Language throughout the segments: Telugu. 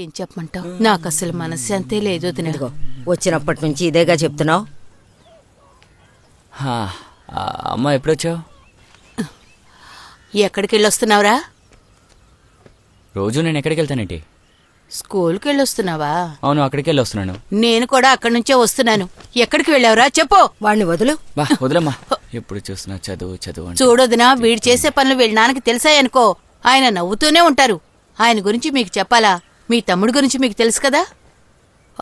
ఏం చెప్పమంటావు? నాకు అసలు మనశ్శాంతే లేదు వదినా. వచ్చినప్పటి నుంచి ఇదేగా చెప్తున్నావు. అమ్మ ఎప్పుడొచ్చావు? ఎక్కడికి వెళ్ళొస్తున్నావురా? రోజు నేను ఎక్కడికి వెళ్తానేంటి? స్కూల్కి వెళ్ళొస్తున్నావా? అవును, అక్కడికి వెళ్ళి వస్తున్నాను. నేను కూడా అక్కడి నుంచే వస్తున్నాను. ఎక్కడికి వెళ్ళావురా చెప్పు. వాడిని వదులు. బా వదిలమ్మా, ఎప్పుడు చూస్తున్నా చదువు చదువు అంటే. చూడొదినా, వీడు చేసే పనులు వీళ్ళ నాన్నకి తెలిసాయనుకో ఆయన నవ్వుతూనే ఉంటారు. ఆయన గురించి మీకు చెప్పాలా? మీ తమ్ముడు గురించి మీకు తెలుసు కదా.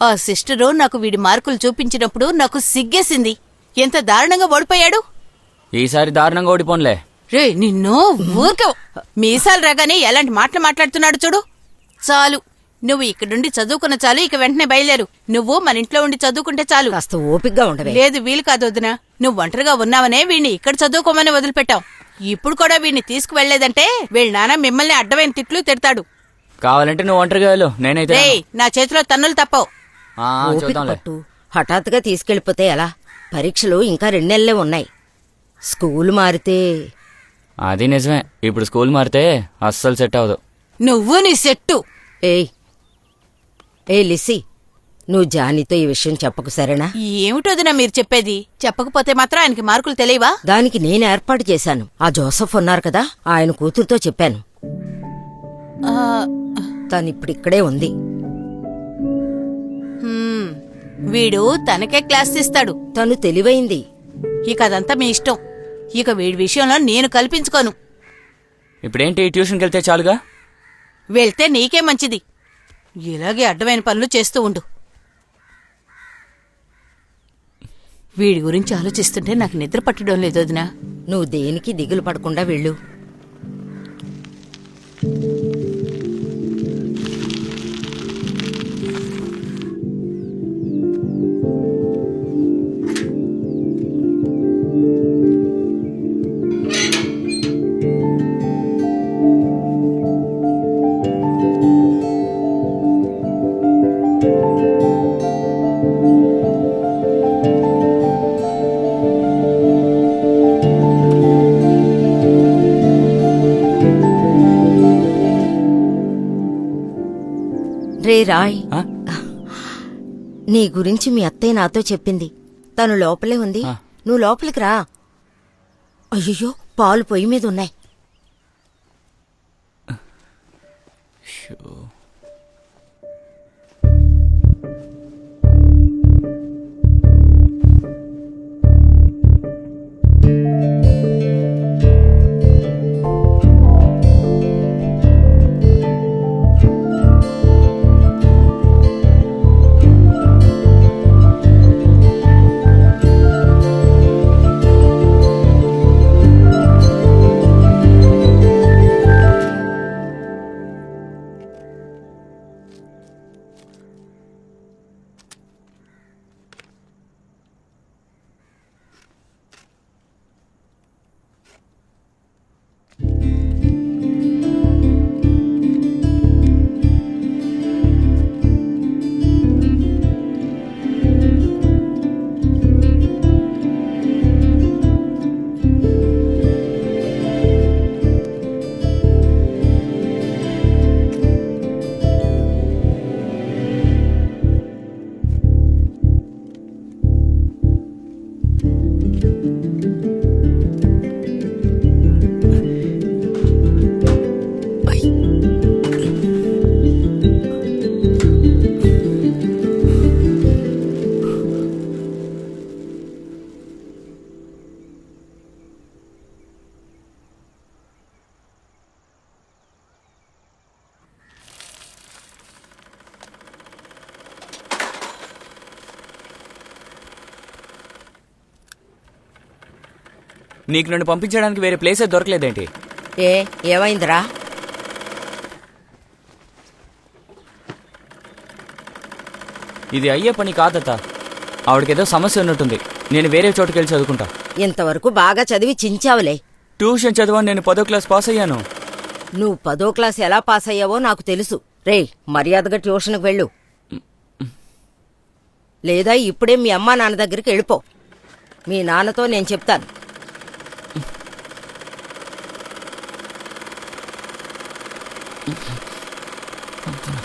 ఆ సిస్టరు నాకు వీడి మార్కులు చూపించినప్పుడు నాకు సిగ్గేసింది. ఎంత దారుణంగా ఓడిపోయాడు. ఈసారి దారుణంగా ఓడిపోన్లే. రే నిన్ను ఊరికే మీసాలు రాగానే ఎలాంటి మాటలు మాట్లాడుతున్నాడు చూడు. చాలు, నువ్వు ఇక్కడుండి చదువుకున్న చాలు. ఇక వెంటనే బయలుదేరు. నువ్వు మన ఇంట్లో ఉండి చదువుకుంటే చాలు. కాస్త ఓపిగ్గా ఉండవే. లేదు, వీలు కాదు వదినా. నువ్వు ఒంటరిగా ఉన్నావనే వీడిని ఇక్కడ చదువుకోమని వదిలిపెట్టావు. ఇప్పుడు కూడా వీడిని తీసుకువెళ్లేదంటే వీళ్ళ నాన్న మిమ్మల్ని అడ్డమైన తిట్లు తిడతాడు. కావాలంటే నువ్వు ఒంటరిగా వెళ్ళు, నేనైతే రేయ్, నా చేతిలో తన్నులు తప్పవు. ఓపిక చూద్దాంలే. పట్టు. హఠాత్తుగా తీసుకెళ్ళిపోతే ఎలా? పరీక్షలు ఇంకా 2 నెలలే ఉన్నాయి. స్కూల్ మారితే అది నిజమే. ఇప్పుడు స్కూల్ మారితే అస్సలు సెట్ అవ్వదు. నువ్వు నీ సెట్టు. ఏ లిసి, నువ్వు జానీతో ఈ విషయం చెప్పకు, సరేనా? ఏమిటోదినా మీరు చెప్పేది? చెప్పకపోతే మాత్రం ఆయనకి మార్కులు తెలియవా? దానికి నేను ఏర్పాటు చేశాను. ఆ జోసఫ్ ఉన్నారు కదా, ఆయన కూతురుతో చెప్పాను. తనిప్పుడిక్కడే ఉంది. వీడు తనకే క్లాస్ తీస్తాడు. తను తెలివైంది. ఇక అదంతా మీ ఇష్టం. ఇక వీడి విషయంలో నేను కల్పించుకోను. ఇప్పుడేంటి, ట్యూషన్కి వెళ్తే చాలుగా? వెళ్తే నీకే మంచిది. ఇలాగే అడ్డమైన పనులు చేస్తూ ఉండు. వీడి గురించి ఆలోచిస్తుంటే నాకు నిద్ర పట్టడం లేదు వదినా. నువ్వు దేనికి దిగులు పడకుండా వెళ్ళు. రే రాయ్, నీ గురించి మీ అత్తయ్య నాతో చెప్పింది. తను లోపలే ఉంది. నువ్వు లోపలికి రా. అయ్యో, పాలు పొయ్యి మీద ఉన్నాయి. నీకు నన్ను పంపించడానికి వేరే ప్లేసే దొరకలేదేంటి? ఏమైందిరా? ఇది అయ్యే పని కాదత్తా. ఆవిడకేదో సమస్య ఉన్నట్టుంది. నేను వేరే చోటుకి వెళ్ళి చదువుకుంటా. ఇంతవరకు బాగా చదివి చించావులే. ట్యూషన్ చదవని నేను 10వ క్లాస్ పాస్ అయ్యాను. నువ్వు 10వ క్లాస్ ఎలా పాస్ అయ్యావో నాకు తెలుసు. రేయ్, మర్యాదగా ట్యూషన్కి వెళ్ళు. లేదా ఇప్పుడే మీ అమ్మా నాన్న దగ్గరికి వెళ్ళిపో. మీ నాన్నతో నేను చెప్తాను.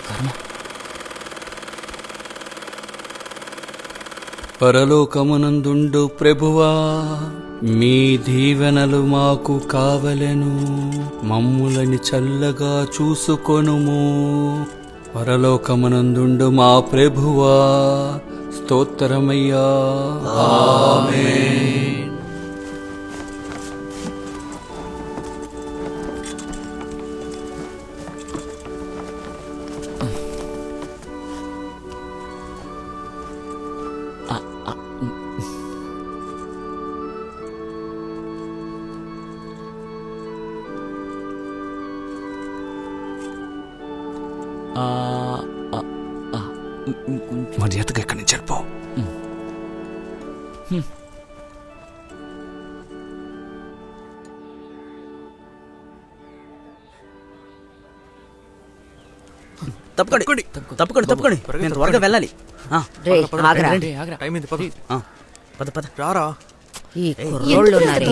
కర్మ. పరలోకమునందుండు ప్రభువా, మీ దీవెనలు మాకు కావలెను. మమ్ములని చల్లగా చూసుకొనుము. పరలోకమునందుండు మా ప్రభువా, స్తోత్రమయ్యా. ఆమేన్. ఆ, ఆ, ఆ, మర్యాదగా ఇక్కడి నుంచి వెళ్ళిపో. తప్పుకోండి తప్పుకోండి తప్పుకోండి, నేను త్వరగా వెళ్ళాలి. ఆ, రే ఆగరా. రే, ఆగ్రా. ఆ, పద పద. ఈ కుర్రోళ్ళు ఉన్నారే.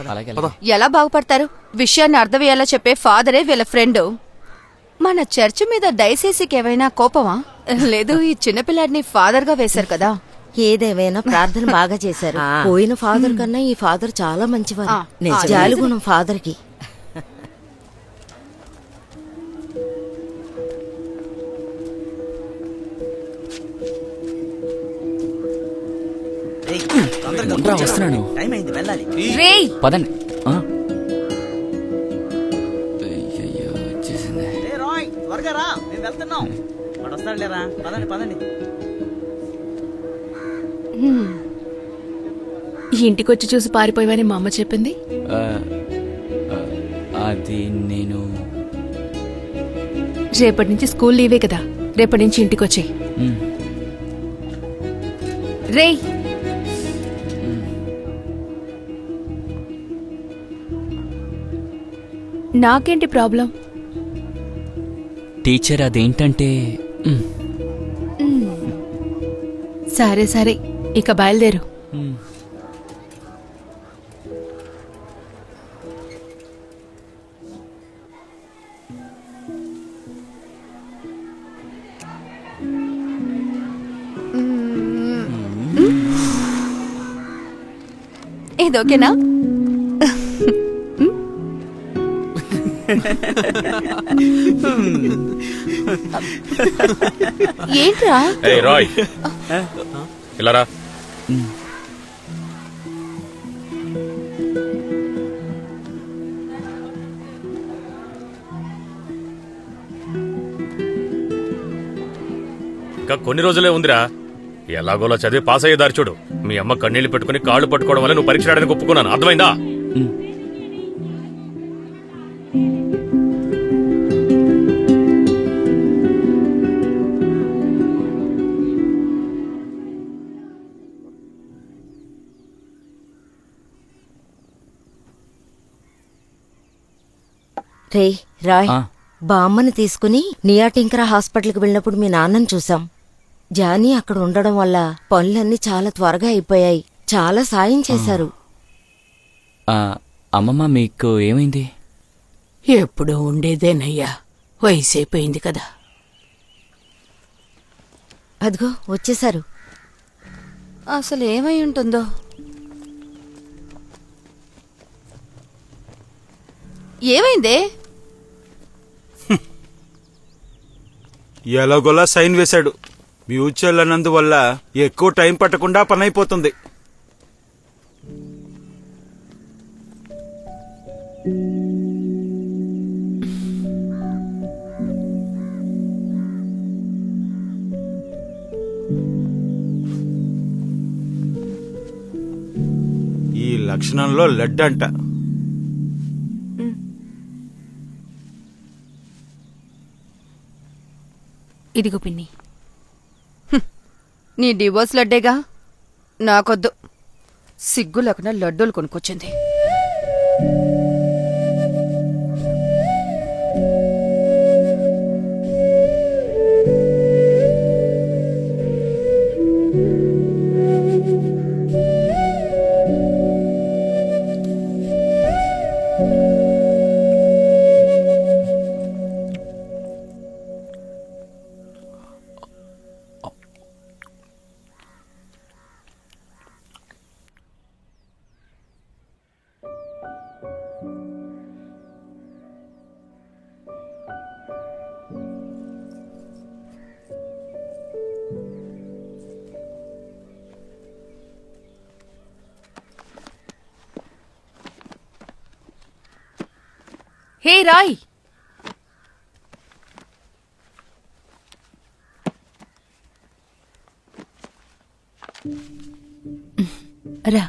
అలాగే ఎలా బాగుపడతారు? విషయాన్ని అర్థమయ్యేలా చెప్పే ఫాదరే వీళ్ళ ఫ్రెండ్. మన చర్చి మీద దయచేసికి ఏమైనా కోపమా? లేదు, ఈ చిన్నపిల్లాడిని ఫాదర్ గా వేశారు కదా. ఏదేమైనా ప్రార్థన బాగా చేశారు. పోయిన ఫాదర్ కన్నా ఈ ఫాదర్ చాలా మంచివారు. ఆ, జాలిగుణం ఫాదర్ కి. ఏయ్, తొందరగా ఉండరా, వస్తున్నాను. టైం అయింది, వెళ్ళాలి. రేయ్, పదండి. ఆ? అయ్యయ్యో, వచ్చేసింది. ఏ రాయ్, త్వరగా రా, మేము వెళ్తున్నాం. వాడు వస్తాడు లేరా, పదండి పదండి. ఈ ఇంటికొచ్చి చూసి పారిపోయావని మా అమ్మ చెప్పింది. ఆ, ఆ, అది నేను రేపటి నుంచి స్కూల్ లీవే కదా, రేపటి నుంచి ఇంటికొచ్చి. మ్, రేయ్, నాకేంటి ప్రాబ్లం? టీచర్ అదేంటంటే మ్, సరే సరే, ఇక బయలుదేరు. మ్. ఇది ఓకేనా? ఏంట్రా? ఏయ్ రాయ్, ఇలా రా. ఇంకా కొన్ని రోజులే ఉందిరా. ఎలాగోలా చదివి పాస్ అయ్యేదారి చూడు. మీ అమ్మ కన్నీళ్లు పెట్టుకుని కాళ్ళు పట్టుకోవడం వల్ల నువ్వు పరీక్ష రాయడానికి ఒప్పుకున్నాను, అర్థమైందా? రే రాయ్, ఆ. బామ్మని తీసుకుని నియాటింకరా హాస్పిటల్కి వెళ్ళినప్పుడు మీ నాన్నని చూసాం. జానీ అక్కడ ఉండడం వల్ల పనులన్నీ చాలా త్వరగా అయిపోయాయి. చాలా సాయం చేశారు. ఆ, అమ్మమ్మ మీకు ఏమైంది? ఎప్పుడూ ఉండేదేనయ్యా, వయసైపోయింది కదా. అదిగో వచ్చేశారు. అసలు ఏమై ఉంటుందో. ఏమైందే? ఎలాగోలా సైన్ వేశాడు. మ్యూచువల్ అన్నందువల్ల ఎక్కువ టైం పట్టకుండా పని అయిపోతుంది. ఈ లక్షణంలో లెడ్ అంట. ఇదిగో పిన్ని. నీ డివోర్స్ లడ్డేగా, నాకొద్దు. సిగ్గు లేకుండా లడ్డూలు కొనుక్కొచ్చింది. హే రాయ్, రా.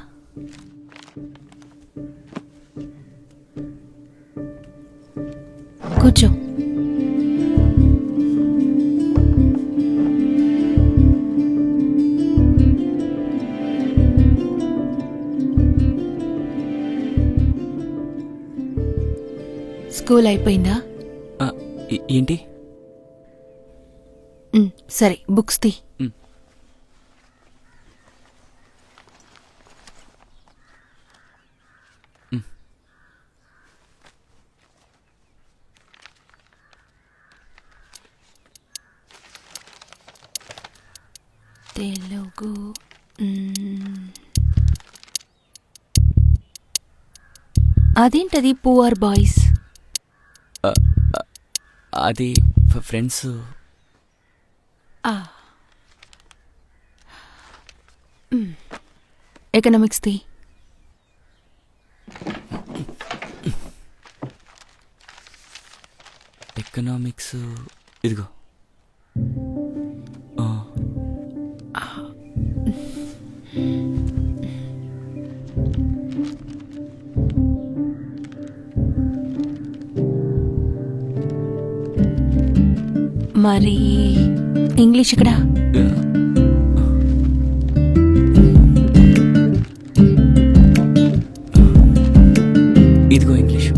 కూర్చో. స్కూల్ అయిపోయిందా? ఏంటి? సరే, బుక్స్ తీ. తెలుగు. అదేంటది పూర్ బాయ్స్? అది ఫ్రెండ్స్. ఎకనామిక్స్ తీ. ఎకనామిక్స్ ఇదిగో. మరి ఇంగ్లీష్ ఇక్కడ? ఇదిగో ఇంగ్లీష్.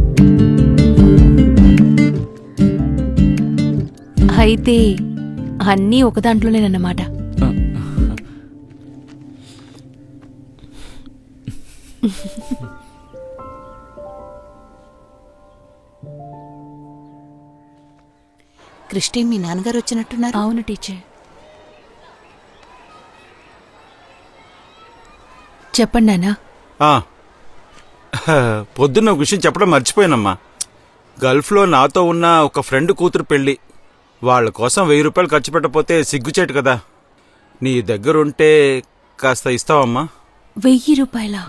అయితే అన్నీ ఒక దాంట్లోనేనన్నమాట. క్రిస్టి, మీ నాన్నగారు వచ్చినట్టున్నారు. అవును టీచర్. చెప్పండి నాన్న. పొద్దున్న ఒక విషయం చెప్పడం మర్చిపోయానమ్మా. గల్ఫ్లో నాతో ఉన్న ఒక ఫ్రెండ్ కూతురు పెళ్లి. వాళ్ళ కోసం 1000 రూపాయలు ఖర్చు పెట్టకపోతే సిగ్గుచేటు కదా. నీ దగ్గరుంటే కాస్త ఇస్తావమ్మా? 1000 రూపాయలా?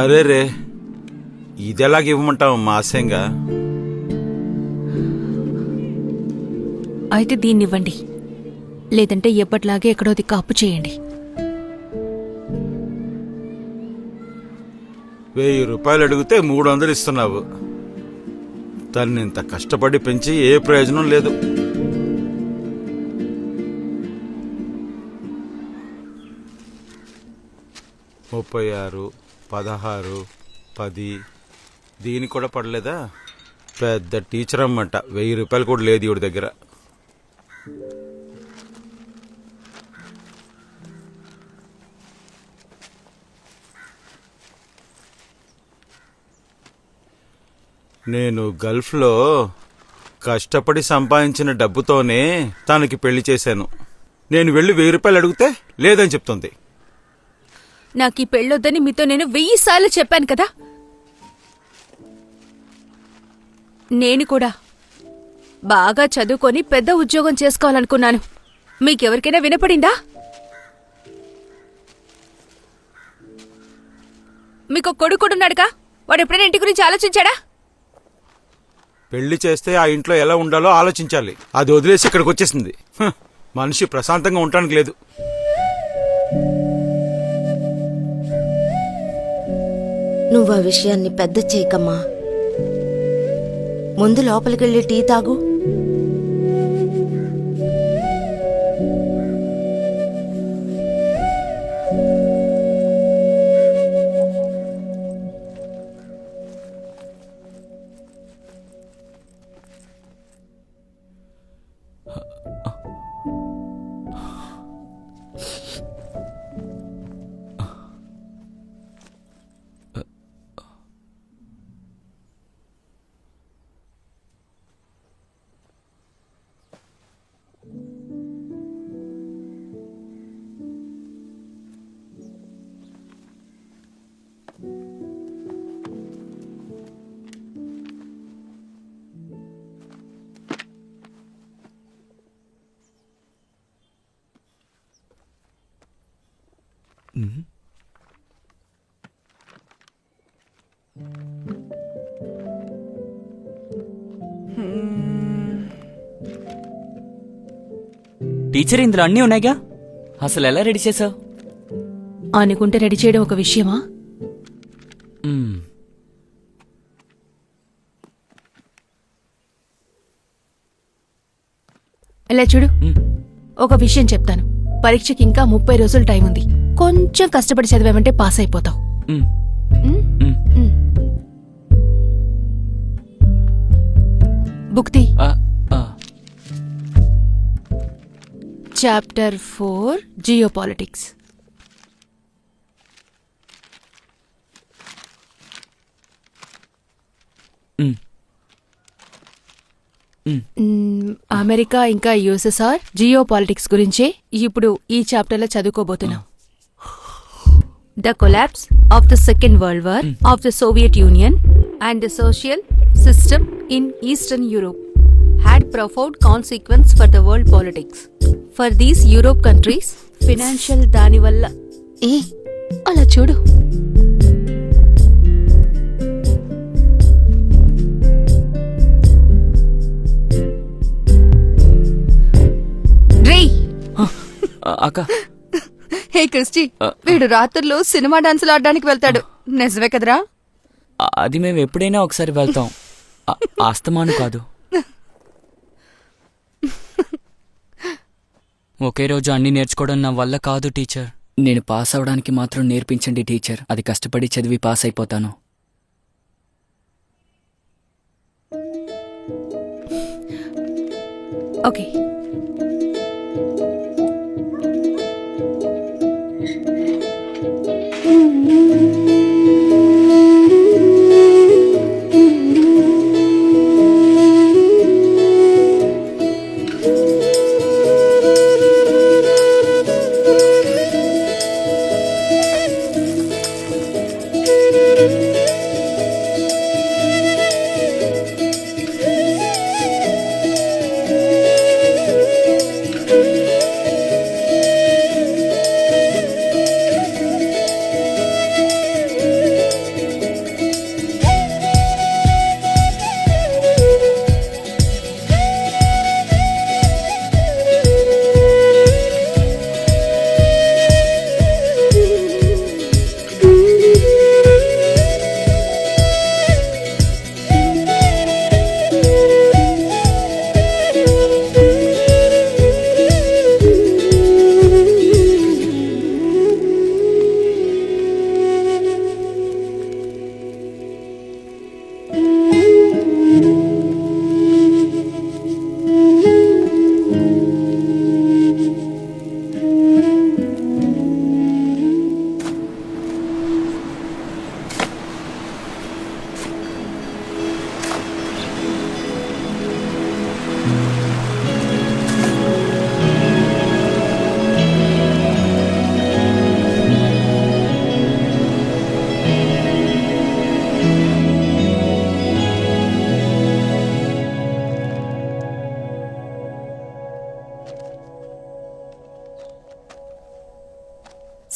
అరే రే, ఇదెలాగ ఇవ్వమంటావమ్మా ఆశయంగా? అయితే దీన్నివ్వండి, లేదంటే ఎప్పట్లాగే ఎక్కడో దిక్కు అప్పు చేయండి. 1000 రూపాయలు అడిగితే 300 ఇస్తున్నావు. తను ఇంత కష్టపడి పెంచి ఏ ప్రయోజనం లేదు. ముప్పై 36, 16, 10 దీనికి కూడా పడలేదా? పెద్ద టీచర్ అమ్మంట. 1000 రూపాయలు కూడా లేదు ఈవిడ దగ్గర. నేను గల్ఫ్లో కష్టపడి సంపాదించిన డబ్బుతోనే తనకి పెళ్లి చేశాను. నేను వెళ్ళి 1000 రూపాయలు అడిగితే లేదని చెప్తుంది. నాకు ఈ పెళ్ళొద్దని మీతో నేను 1000 సార్లు చెప్పాను కదా. నేను కూడా బాగా చదువుకొని పెద్ద ఉద్యోగం చేసుకోవాలనుకున్నాను. మీకెవరికైనా వినపడిందా? మీకు కొడుకుడున్నాడుగా, వాడు ఎప్పుడైనా ఇంటి గురించి ఆలోచించాడా? పెళ్లి చేస్తే ఆ ఇంట్లో ఎలా ఉండాలో ఆలోచించాలి. అది వదిలేసి ఇక్కడికి వచ్చేసింది. మనిషి ప్రశాంతంగా ఉండటానికి లేదు. నువ్వు ఆ విషయాన్ని పెద్ద చేయకమ్మా. ముందు లోపలికెళ్ళి టీ తాగు. టీచర్ ఇందులో అన్నీ ఉన్నాయిగా, అసలు ఎలా రెడీ చేసావు? అనుకుంటే రెడీ చేయడం ఒక విషయమా? ఇలా చూడు, ఒక విషయం చెప్తాను. పరీక్షకి ఇంకా 30 రోజులు టైం ఉంది. కొంచెం కష్టపడి చదివామంటే పాస్ అయిపోతావు. బుక్తి చాప్టర్ 4 జియోపాలిటిక్స్. అమెరికా ఇంకా యుఎస్ఎస్ఆర్ జియోపాలిటిక్స్ గురించే ఇప్పుడు ఈ చాప్టర్లో చదువుకోబోతున్నాం. The collapse of the second world war of the Soviet union and the social system in eastern Europe had profound consequence for the world politics. For these Europe countries, financial దాని వల్ల అలా చూడు. అక్క, హే క్రిస్టి, వీడు రాత్రులు సినిమా డాన్సులు ఆడడానికి వెళ్తాడు. నిజమే కదరా? అది మేము ఎప్పుడైనా ఒకసారి వెళ్తాం, ఆస్తమాను కాదు. ఒకే రోజు అన్ని నేర్చుకోవడం నా వల్ల కాదు టీచర్. నేను పాస్ అవడానికి మాత్రం నేర్పించండి టీచర్. అది కష్టపడి చదివి పాస్ అయిపోతాను. ఓకే,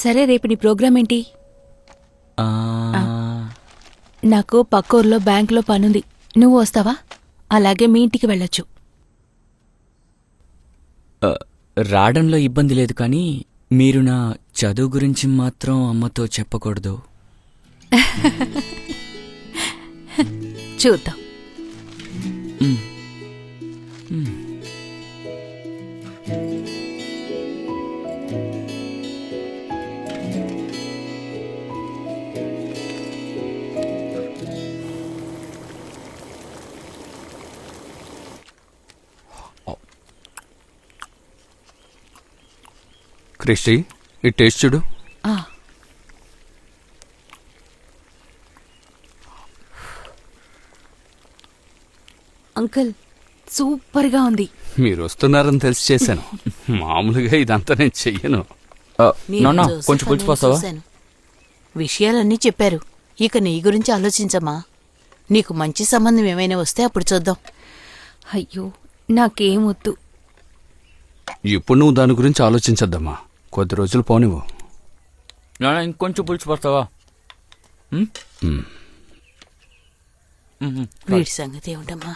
సరే, రేపు నీ ప్రోగ్రామ్ ఏంటి? నాకు పక్కూర్లో బ్యాంకులో పనుంది, నువ్వు వస్తావా? అలాగే మీ ఇంటికి వెళ్ళొచ్చు. రావడంలో ఇబ్బంది లేదు, కానీ మీరు నా చదువు గురించి మాత్రం అమ్మతో చెప్పకూడదు. చూద్దాం. క్రిస్టి, ఈ టేస్ట్ చూడు. అంకుల్, సూపర్గా ఉంది. మీరు వస్తున్నారని తెలిసి చేశాను. మామూలుగా ఇదంతా నేను చెయ్యను. నాన్న, జోసెఫ్ కొంచెం అని పులిచిపోతావా? చూశాను. విషయాలన్నీ చెప్పారు. ఇక నీ గురించి ఆలోచించమ్మా. నీకు మంచి సంబంధం ఏమైనా వస్తే అప్పుడు చూద్దాం. అయ్యో, నాకేం వద్దు. ఇప్పుడు నువ్వు దాని గురించి ఆలోచించద్దమ్మా, కొద్ది రోజులు పోనివ్వు. నాన్న ఇంకొంచెం పులుసు పడతావా? వీడి సంగతి ఏమిటమ్మా?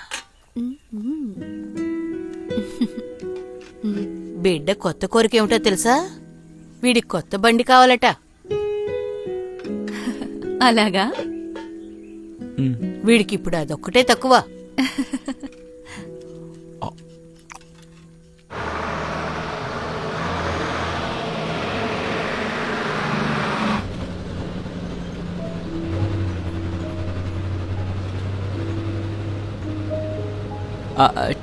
బిడ్డ కొత్త కోరిక ఏమిటో తెలుసా? వీడికి కొత్త బండి కావాలట. అలాగా? వీడికి ఇప్పుడు అదొక్కటే తక్కువ.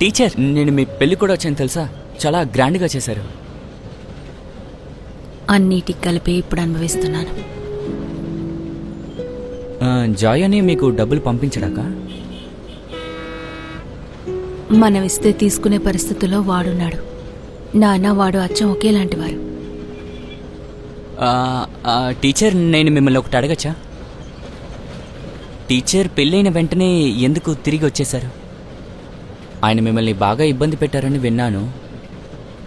టీచర్, నేను మీ పెళ్లి కూడా వచ్చాను తెలుసా? చాలా గ్రాండ్గా చేశారు. అన్నిటికి కలిపి ఇప్పుడు అనుభవిస్తున్నాను. జాయ్ అని మీకు డబ్బులు పంపించడాక? మనం ఇస్తే తీసుకునే పరిస్థితుల్లో వాడున్నాడు. నాన్న వాడు అచ్చం ఒకేలాంటి వారు. టీచర్, నేను మిమ్మల్ని ఒకటి అడగచ్చా? టీచర్, పెళ్ళైన వెంటనే ఎందుకు తిరిగి వచ్చేశారు? ఆయన మిమ్మల్ని బాగా ఇబ్బంది పెట్టారని విన్నాను.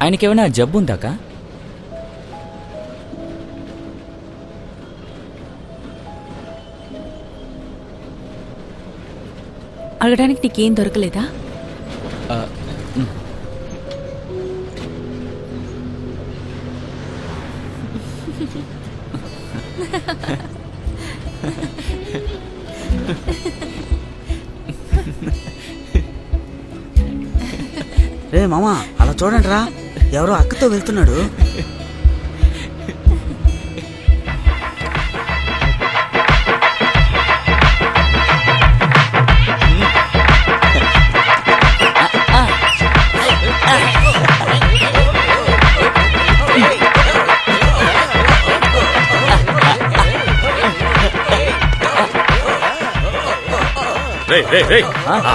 ఆయనకేమైనా జబ్బు ఉందాకా? అడగడానికి నీకేం దొరకలేదా? రే మామా, అలా చూడండి రా, ఎవరో అక్కతో వెళ్తున్నాడు.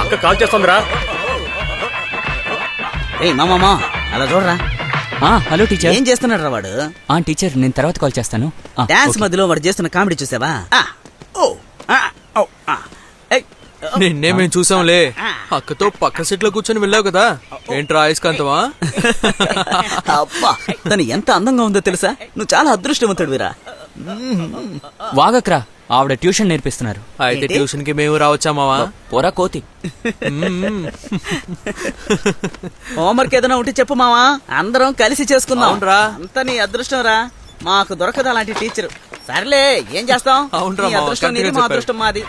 అక్క కాల్ చేస్తుందిరా. ఏయ్ మామా, అలా చూడరా. Hello teacher. ఏం చేస్తున్నాడు రా వాడు? టీచర్, నేను తర్వాత కాల్ చేస్తాను. డాన్స్ మధ్యలో వాడు చేస్తున్న కామెడీ చూసావా? నిన్నే మేము చూసాంలే. అక్కతో పక్క సీట్లో కూర్చొని వెళ్ళావు కదా, ఏంట్రా అయస్కాంతమా? అబ్బా, తను ఎంత అందంగా ఉందో తెలుసా? నువ్వు చాలా అదృష్టవంతుడు వీరా. వాగక్రా, ఆవిడ ట్యూషన్ నేర్పిస్తున్నారు. అయితే ట్యూషన్ కి మేము రావచ్చా మావా? పోరా కోతి. హోంవర్క్ ఏదైనా ఉంటే చెప్పు మావా, అందరం కలిసి చేసుకుందాం. అవునరా, అంత నీ అదృష్టం రా, మాకు దొరకదు అలాంటి టీచర్. సర్లే, ఏం చేస్తాం? అవునరా, నీ అదృష్టం నీది, మా అదృష్టం మాది.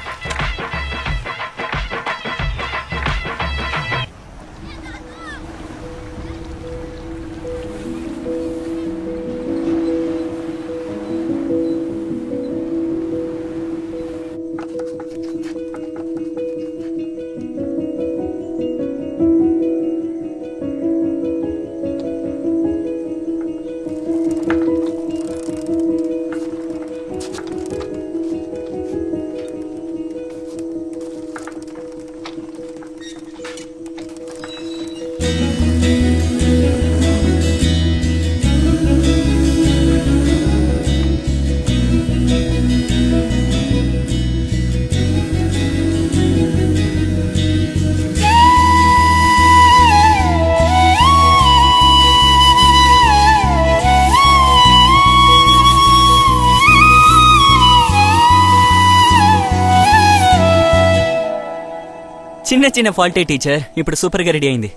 చిన్న చిన్న ఫాల్టే టీచర్, ఇప్పుడు సూపర్ గా రెడీ అయింది.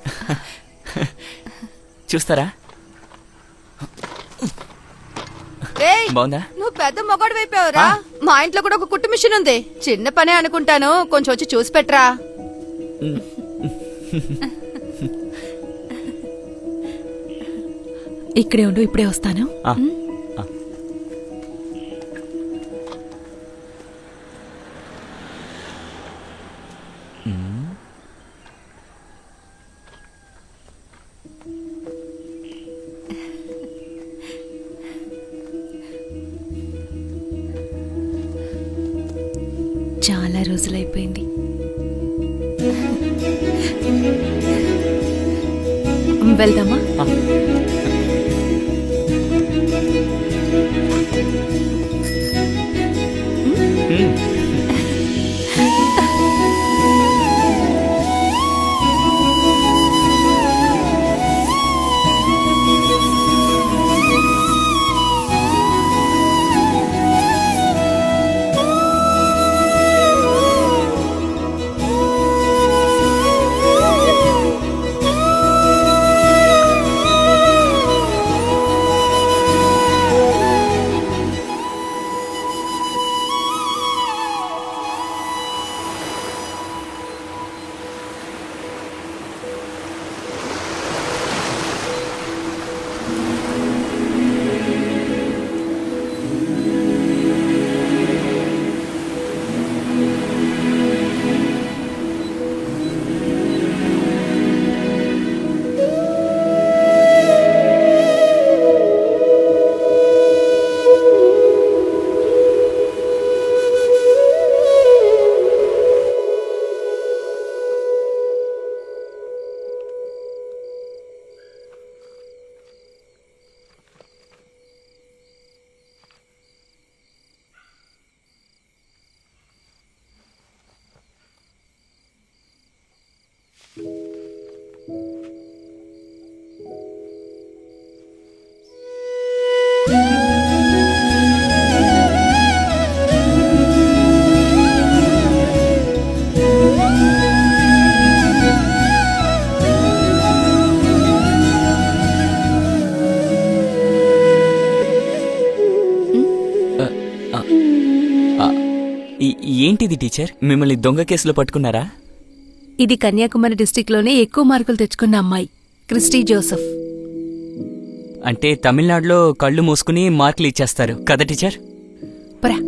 చూస్తారా? బాగుందా? నువ్వు పెద్ద మొగాడు వైపోయావురా. మా ఇంట్లో కూడా ఒక కుట్టు మిషన్ ఉంది. చిన్న పనే అనుకుంటాను, కొంచెం వచ్చి చూసి పెట్టరా. ఇక్కడే ఉండు, ఇప్పుడే వస్తాను. చాలా రోజులైపోయింది. వెళ్దామా? ఏంటిది టీచర్, మిమ్మల్ని దొంగ కేసులో పట్టుకున్నారా? ఇది కన్యాకుమారి డిస్టిక్లోనే ఎక్కువ మార్కులు తెచ్చుకున్న అమ్మాయి, క్రిస్టీ జోసెఫ్. అంటే తమిళనాడులో కళ్ళు మూసుకుని మార్కులు ఇచ్చేస్తారు కదా టీచర్? పరా.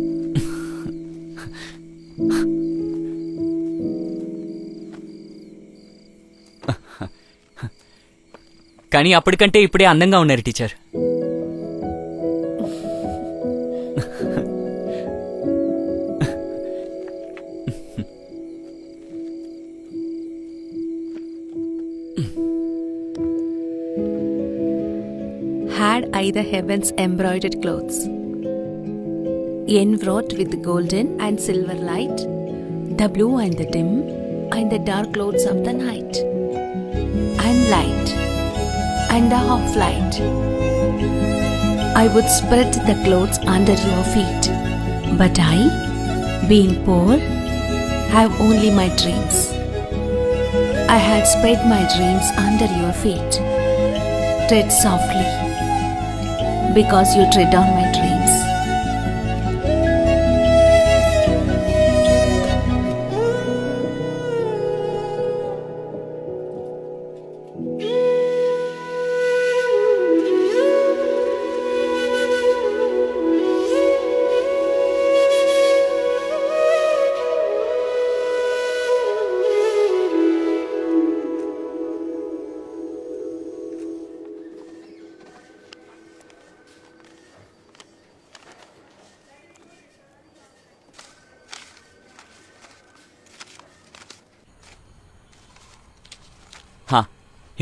కానీ అప్పటికంటే ఇప్పుడే అందంగా ఉన్నారు teacher. Had I the heavens embroidered clothes, enwrought with golden and silver light, the blue and the dim and the dark clouds of the night, and light and the half light, I would spread the clothes under your feet. But I, being poor, have only my dreams. I had spread my dreams under your feet. Tread softly, because you tread on my dreams.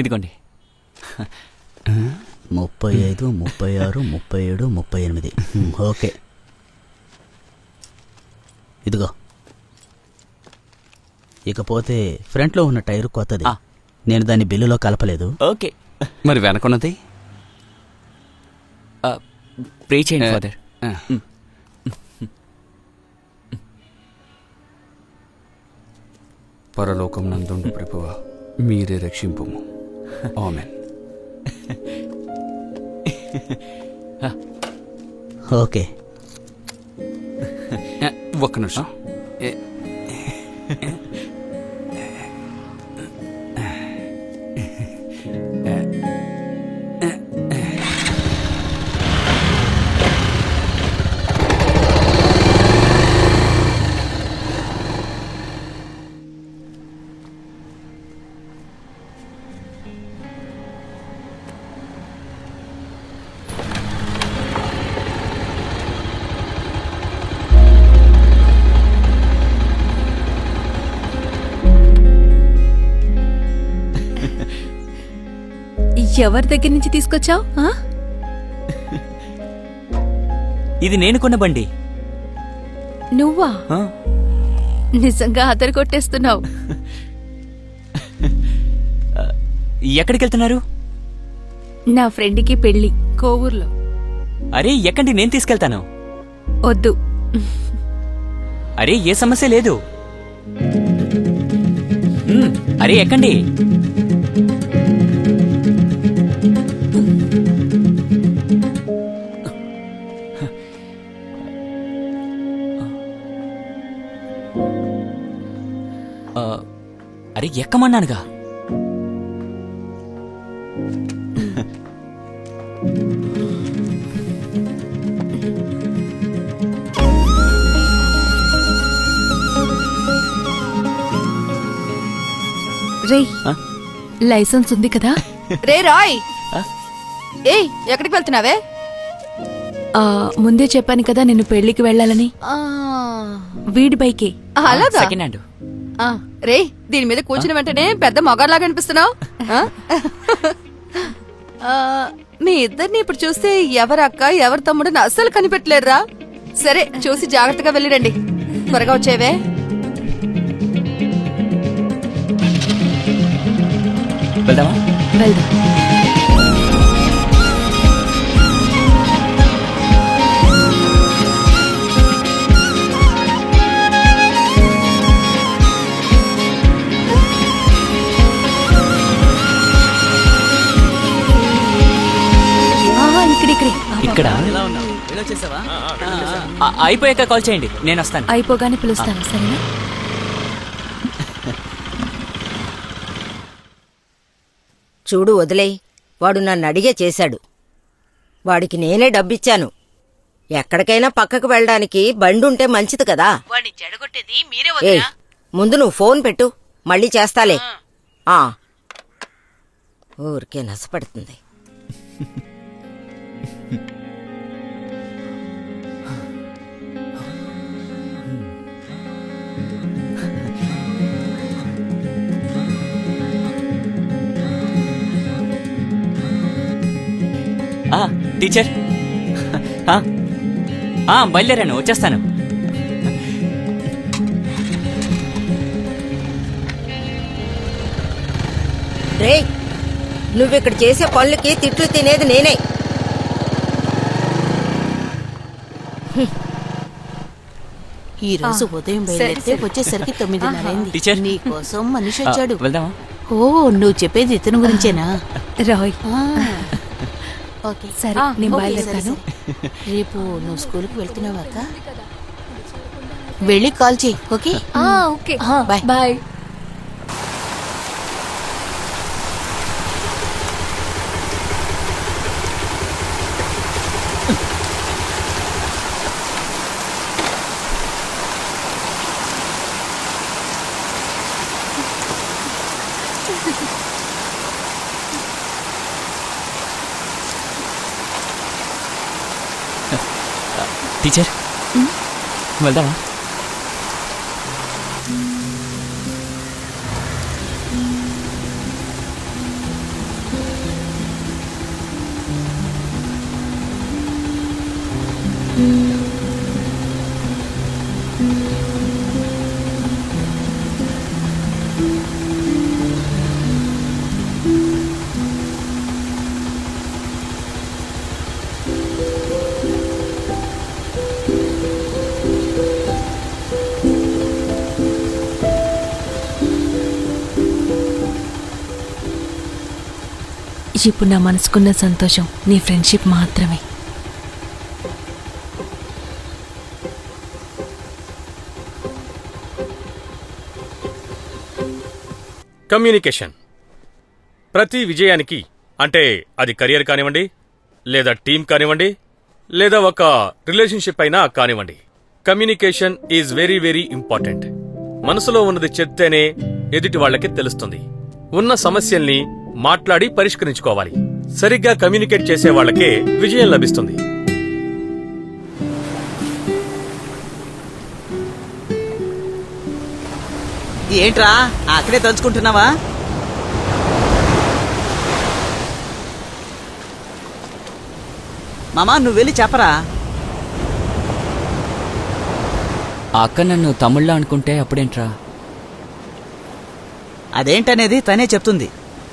ఇదిగోండి. 35, 36, 37, 38. ఓకే, ఇదిగో. ఇకపోతే ఫ్రంట్లో ఉన్న టైరు కొత్తది. నేను దాన్ని బిల్లులో కలపలేదు. ఓకే. మరి వెనకున్నది ప్రే చేయండి ఫాదర్. పరలోకం నందుండు ప్రభువా, మీరే రక్షింపుము. ఆమేన్. ఓకే, ఒక్క నిమిషం. ఎవరి దగ్గర నుంచి తీసుకొచ్చావు? ఇది నేను కొన్న బండి. నువ్వా? నిజంగా అదరు కొట్టేస్తున్నావు. ఎక్కడికి వెళ్తున్నారు? నా ఫ్రెండ్కి పెళ్లి కోవూర్లో. అరే ఎక్కండి, నేను తీసుకెళ్తాను. వద్దు. అరే ఏ సమస్య లేదు. అరే ఎక్కండి. అరే ఎక్కమన్నానుగా. రే, లైసెన్స్ ఉంది కదా? రే రాయ్, ఏయ్ ఎక్కడికి వెళ్తున్నావే? ముందే చెప్పాను కదా నేను పెళ్లికి వెళ్ళాలని. వీడి బైకే. అలాగా? Second hand. రే, దీని మీద కూర్చుని వెంటనే పెద్ద మొగార్లాగా అనిపిస్తున్నావు. మీ ఇద్దరిని ఇప్పుడు చూస్తే ఎవరు అక్క ఎవరు తమ్ముడు అస్సలు కనిపెట్టలేరురా. సరే, చూసి జాగ్రత్తగా వెళ్ళిరండి. త్వరగా వచ్చేవే. వెళ్దామా? వెళ్దాం. ఇక్కడే ఇక్కడ ఎలా ఉన్నావు? వెళ్ళొచ్చేసావా? అయిపోయాక కాల్ చేయండి, నేను వస్తాను. అయిపోగానే పిలుస్తాను, సరేనా? చూడు వదిలేయ్, వాడు నన్ను అడిగే చేశాడు. వాడికి నేనే డబ్బిచ్చాను. ఎక్కడికైనా పక్కకు వెళ్ళడానికి బండుంటే మంచిది కదా. వాడిని చెడగొట్టేది మీరే ఏయ్, ముందు నువ్వు ఫోన్ పెట్టు, మళ్ళీ చేస్తాలే. ఆ ఊరికే నసపడుతుంది. టీచర్, బయలుదేరాను, వచ్చేస్తాను. రే, నువ్విక్కడ చేసే పనులకి తిట్లు తినేది నేనే. ఈ రోజు ఉదయం బయలుదేరితే వచ్చేసరికి 9:30 అయింది. టీచర్. నీ కోసం మనిషి వచ్చాడు. వెళ్దామా? ఓ, నువ్వు చెప్పేది ఇతను గురించేనా? రాయ్, ఓకే సరే, నేను బయలుదేరుతాను. రేపు నువ్వు స్కూల్కి వెళ్తున్నావా అక్క? వెళ్ళి కాల్ చెయ్యి. Okay okay bye. Bye. Teacher, వెళ్దామా? ఇప్పుడు నా మనసుకున్న సంతోషం నీ ఫ్రెండ్షిప్ మాత్రమే. కమ్యూనికేషన్ ప్రతి విజయానికి, అంటే అది కెరియర్ కానివ్వండి, లేదా టీం కానివ్వండి, లేదా ఒక రిలేషన్షిప్ అయినా కానివ్వండి, communication is very very important. మనసులో ఉన్నది చెప్తేనే ఎదుటి వాళ్ళకి తెలుస్తుంది. ఉన్న సమస్యల్ని మాట్లాడి పరిష్కరించుకోవాలి. సరిగ్గా కమ్యూనికేట్ చేసే వాళ్ళకే విజయం లభిస్తుంది. ఏంట్రా అక్కడే తలుచుకుంటున్నావా? మామా, నువ్వు వెళ్ళి చెప్పరా. ఆ అక్క నన్ను తమిళ్లో అనుకుంటే అప్పుడేంట్రా? అదేంటనేది తనే చెప్తుంది.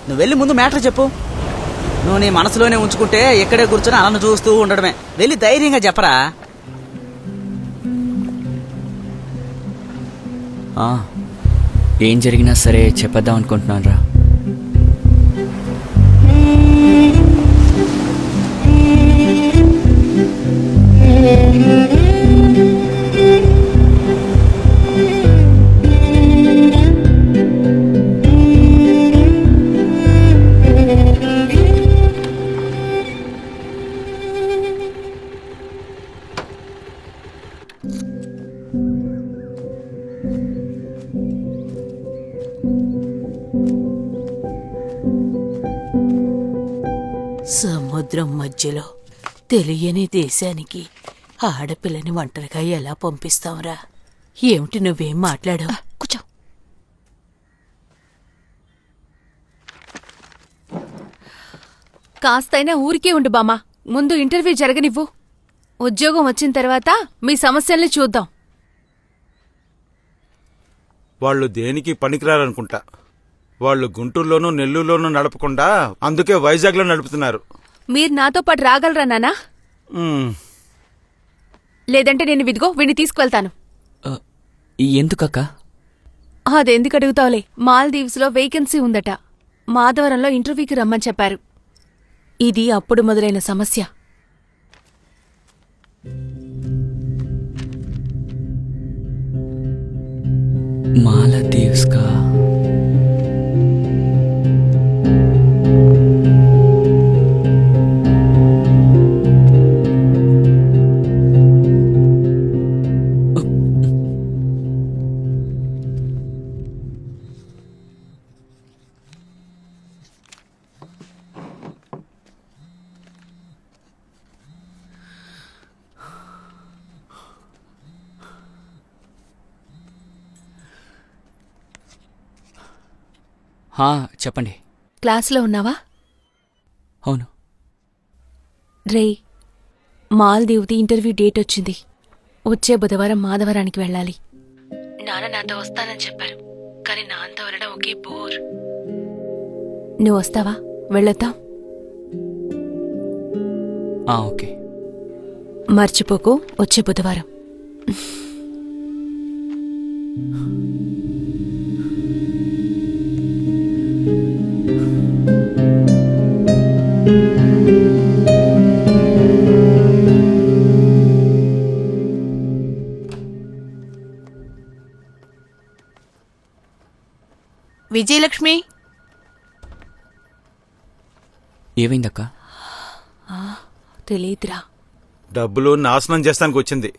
నువ్వు వెళ్ళి ముందు మ్యాటర్ చెప్పు. నువ్వు నీ మనసులోనే ఉంచుకుంటే ఇక్కడే కూర్చొని అలను చూస్తూ ఉండడమే. వెళ్ళి ధైర్యంగా చెప్పరా. ఏం జరిగినా సరే చెప్పేద్దాం అనుకుంటున్నాను రా. సముద్రం మధ్యలో తెలియని దేశానికి ఆడపిల్లని ఒంటరిగా ఎలా పంపిస్తాంరా? ఏమిటి నువ్వేం మాట్లాడావు? కూర్చో. కాస్తైనా ఊరికే ఉండు బామ్మా. ముందు ఇంటర్వ్యూ జరగనివ్వు. ఉద్యోగం వచ్చిన తర్వాత మీ సమస్యల్ని చూద్దాం. వాళ్ళు దేనికి పనికిరారనుకుంటా. వాళ్ళు గుంటూరులోనూ నెల్లూరులోనూ నడపకుండా అందుకే వైజాగ్లో నడుపుతున్నారు. మీరు నాతో పాటు రాగలరా నాన్నా? లేదంటే నేను విదిగో వీడిని తీసుకువెళ్తాను. ఎందుకక్క? అదెందుకు అడుగుతావులే. మాల్దీవ్స్ లో వేకెన్సీ ఉందట. మాధవరంలో ఇంటర్వ్యూకి రమ్మని చెప్పారు. ఇది అప్పుడు మొదలైన సమస్య. మాలదీవ్స్ కా హా, చెప్పండి. క్లాస్లో ఉన్నావా? అవును. రే, మాల్దీవ్ది ఇంటర్వ్యూ డేట్ వచ్చింది. వచ్చే బుధవారం మాధవరానికి వెళ్ళాలి. నాన్న నాతో వస్తానని చెప్పారు, కానీ నాన్నతో వెళ్ళడం ఒకే బోర్. నువ్వు వస్తావా? వెళ్ళొద్దాం. ఓకే. మర్చిపోకు, వచ్చే బుధవారం. విజయలక్ష్మి, ఏమైందక్క? తెలీదురా. డబ్బులు నాశనం చేస్తానికి వచ్చింది.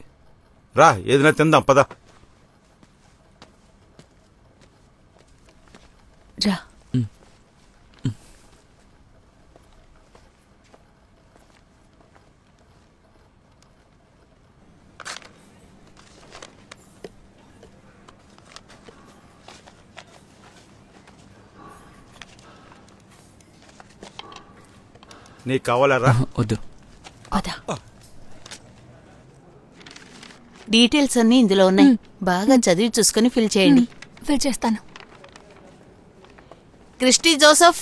రా, ఏదైనా తిందాం పద. రా. నీకు కావాలరా? వద్దు. పద. డీటెయిల్స్ అన్నీ ఇందులో ఉన్నాయి. బాగా చదివి చూసుకుని ఫిల్ చేయండి. ఫిల్ చేస్తాను. Christy Joseph,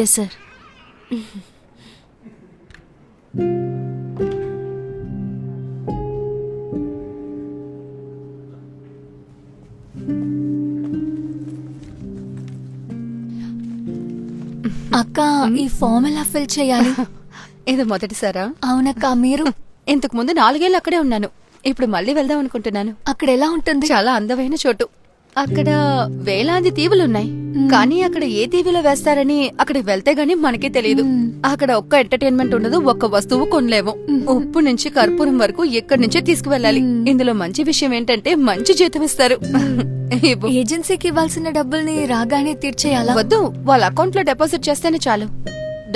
yes sir. అక్క, ఈ ఫామ్ ఎలా ఫిల్ చేయాలి? ఇది మొదటిసారా? అవునక్క. మీరు? ఇంతకు ముందు 4 ఏళ్ళు అక్కడే ఉన్నాను. ఇప్పుడు మళ్ళీ వెళ్దాం అనుకుంటున్నాను. అక్కడ ఎలా ఉంటుంది? చాలా అందమైన చోటు. అక్కడ వేలాది దీవులున్నాయి. కానీ అక్కడ ఏ దీవిలో వేస్తారని అక్కడికి వెళ్తే గానీ మనకే తెలియదు. అక్కడ ఒక్క ఎంటర్టైన్మెంట్ ఉండదు, ఒక్క వస్తువు కొనలేము. ఉప్పు నుంచి కర్పూరం వరకు ఇక్కడి నుంచే తీసుకువెళ్ళాలి. ఇందులో మంచి విషయం ఏంటంటే మంచి జీతం ఇస్తారు. ఏజెన్సీకి ఇవ్వాల్సిన డబ్బుల్ని రాగానే తీర్చేయాలా? వద్దు, వాళ్ళ అకౌంట్ లో డిపాజిట్ చేస్తేనే చాలు.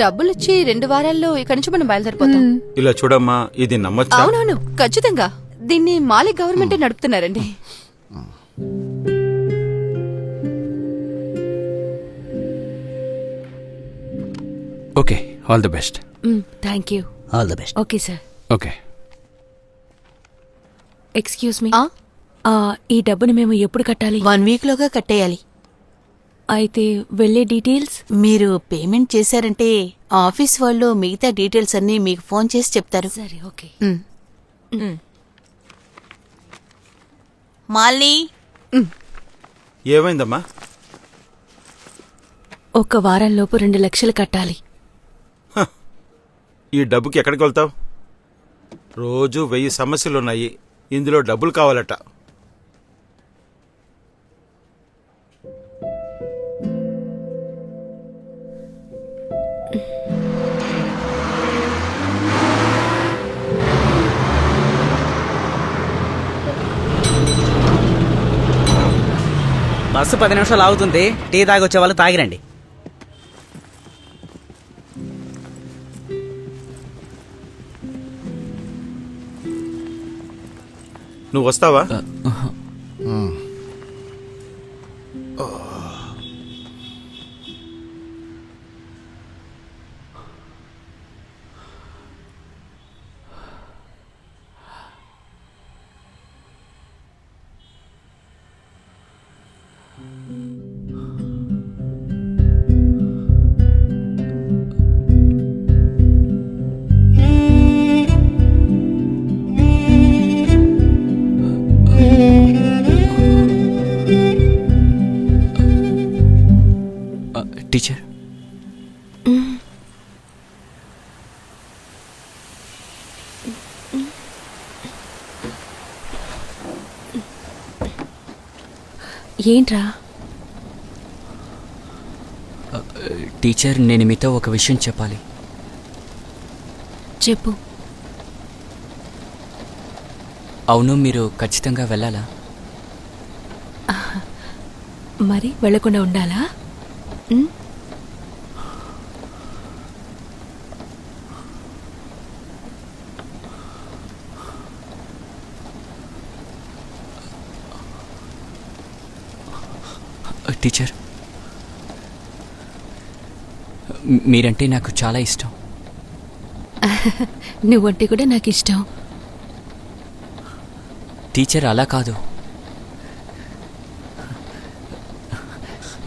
డబ్బులిచ్చి 2 వారాల్లో ఇక్కడి నుంచి మనం బయలుదేరిపోతాం. ఇలా చూడమ్మా, ఇది నమ్మచ్చా? అవునవును, ఖచ్చితంగా. దీన్ని మాలి గవర్నమెంటే నడుపుతున్నారండి. Okay, all the best. Thank you. All the best. Okay sir. Okay. Excuse me, ఈ డబ్బుని మేము ఎప్పుడు కట్టాలి? 1 వీక్లోగా కట్టేయాలి. అయితే వెళ్ళే డీటెయిల్స్? మీరు పేమెంట్ చేశారంటే ఆఫీస్ వాళ్ళు మిగతా డీటెయిల్స్ అన్నీ మీకు ఫోన్ చేసి చెప్తారు. సరే, ఓకే. మాలిని, ఏమైందమ్మా? ఒక వారంలోపు 2 లక్షలు కట్టాలి. ఈ డబ్బుకి ఎక్కడికి వెళ్తావు? రోజు 1000 సమస్యలున్నాయి, ఇందులో డబ్బులు కావాలట. బస్సు 10 నిమిషాలు ఆగుతుంది. టీ తాగొచ్చే వాళ్ళు తాగిరండి. నువ్వు వస్తావా? టీచర్, ఏంట్రా? టీచర్, నేను మీతో ఒక విషయం చెప్పాలి. చెప్పు. అవును, మీరు ఖచ్చితంగా వెళ్ళాలా? మరి వెళ్ళకుండా ఉండాలా? ఉమ్, టీచర్, మీరంటే నాకు చాలా ఇష్టం. నువ్వంటే కూడా నాకు ఇష్టం. టీచర్, అలా కాదు.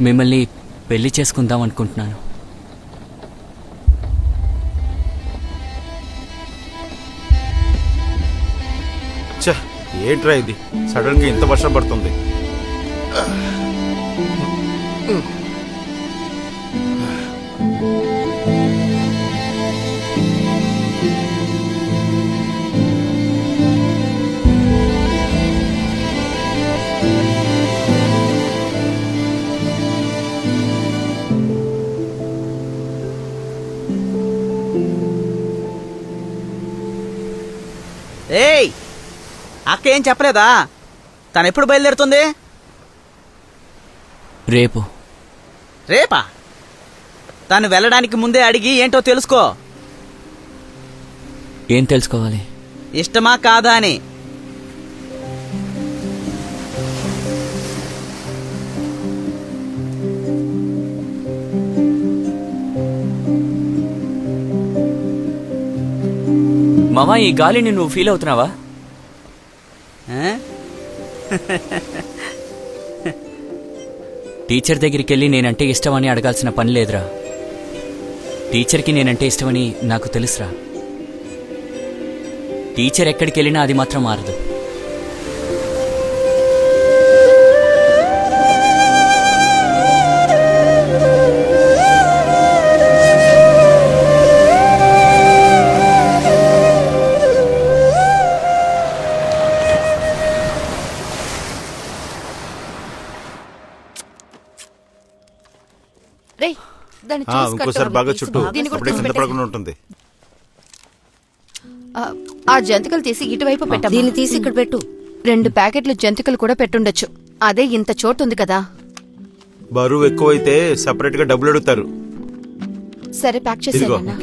మిమ్మల్ని పెళ్లి చేసుకుందాం అనుకుంటున్నాను. ఛ, ఏంట్రా ఇది? సడన్ గా ఇంత వర్షం పడుతుంది. ఏయ్, అక్క ఏం చెప్పలేదా? తను ఎప్పుడు బయలుదేరుతుంది? రేపు. రేపా? తను వెళ్ళడానికి ముందే అడిగి ఏంటో తెలుసుకో. ఏం తెలుసుకోవాలి? ఇష్టమా కాదా అని. మామా, ఈ గాలిని నువ్వు ఫీల్ అవుతున్నావా? ఆ? టీచర్ దగ్గరికి వెళ్ళి నేనంటే ఇష్టమని అడగాల్సిన పని లేదురా. టీచర్కి నేనంటే ఇష్టమని నాకు తెలుసురా. టీచర్ ఎక్కడికి వెళ్ళినా అది మాత్రం మారదు. రేయ్, దాన్ని ఆ, చూసి ఇంకోసారి కట్టు. బాగా చుట్టూ, దీన్ని కూడా అప్పుడే తీసి కింద పెట్టేసి. పడకుండా ఉంటుంది. ఆ జంతికలు తీసి ఇటువైపు పెట్టమ్మా. దీన్ని తీసి ఇక్కడ పెట్టు. 2 ప్యాకెట్లు జంతికలు కూడా పెట్టుండొచ్చు. అదే ఇంత చోటు ఉంది కదా. బరువు ఎక్కువైతే సపరేట్ గా డబ్బులు అడుగుతారు. సరే, ప్యాక్ ఇదిగో. చేసేయన్నా.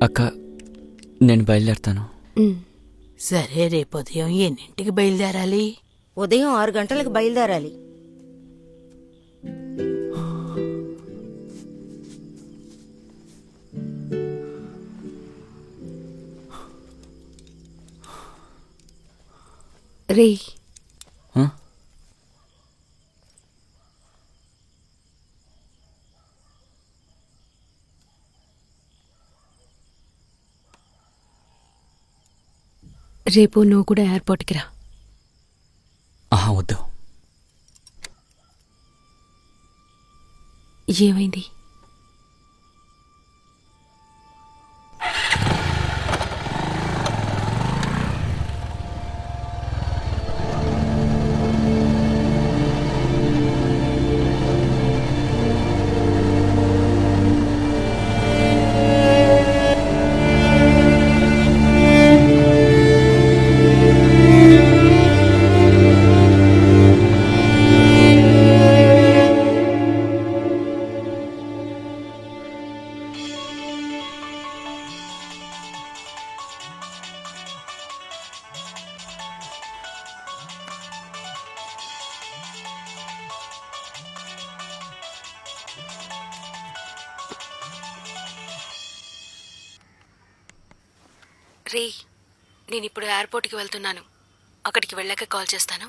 అక్క, నేను బయలుదేరుతాను. సరే, రేపు ఉదయం ఎన్నింటికి బయలుదేరాలి? ఉదయం 6 గంటలకు బయలుదేరాలి. రే, హ? రేపు నువ్వు కూడా ఎయిర్పోర్ట్కి రా. ఆహా, వద్దు. ఏమైంది? రే, నేను ఇప్పుడు ఎయిర్పోర్ట్కి వెళ్తున్నాను. అక్కడికి వెళ్ళాక కాల్ చేస్తాను.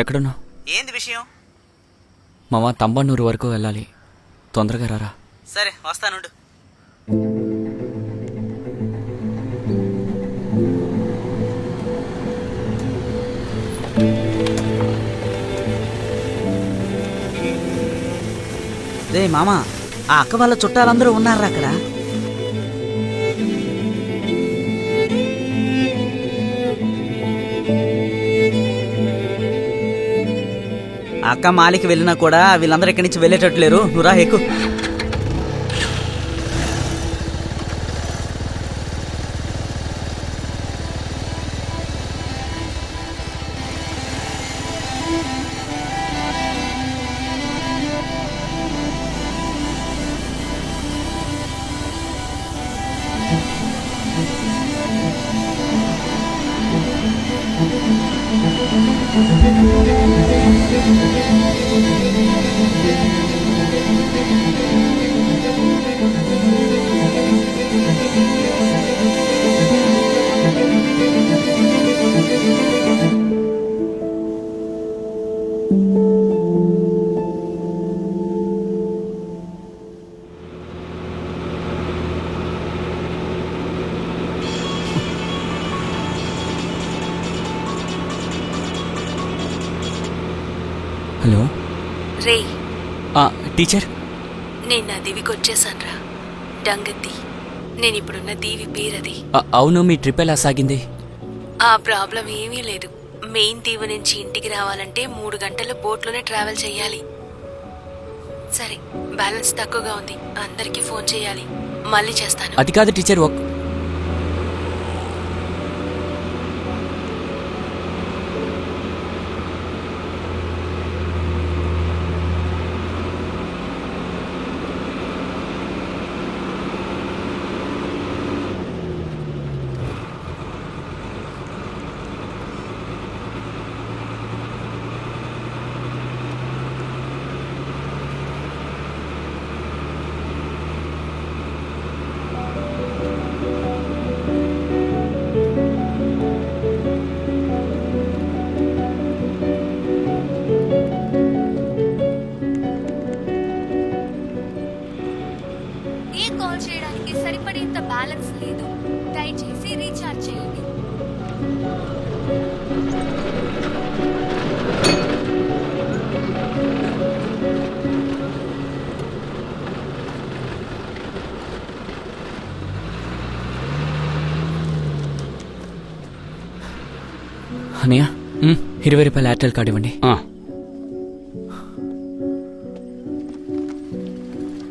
ఎక్కడున్నా? ఏంది విషయం? మామ తంబన్నూరు వరకు వెళ్ళాలి, తొందరగా రారా. సరే వస్తానుండు. రే మామ, ఆ అక్క వాళ్ళ చుట్టాలందరూ ఉన్నారా అక్కడ? అక్క మాలికి వెళ్ళినా కూడా వీళ్ళందరూ ఇక్కడి నుంచి వెళ్ళేటట్లేరు. నువ్వు రా, ఎక్కు. హలో. రే, టీచర్, నేను నా దీవికి వచ్చేసాన్రా. డంగత్తి. నేను ఇప్పుడున్న దీవి పేరది. అవును, మీ ట్రిప్ ఎలా సాగింది? ఆ ప్రాబ్లం ఏమీ లేదు. మెయిన్ దీవి నుంచి ఇంటికి రావాలంటే 3 గంటల బోట్లోనే ట్రావెల్ చెయ్యాలి. సరే, బ్యాలెన్స్ తక్కువగా ఉంది, అందరికీ ఫోన్ చేయాలి. మళ్ళీ చేస్తాను. అది కాదు టీచర్, కాల్ చేయడానికి సరిపడేంత బ్యాలెన్స్ లేదు, దయచేసి రీఛార్జ్ చేయండి. అనయ్య, 20 రూపాయల ఎయిర్టెల్ కార్డు ఇవ్వండి.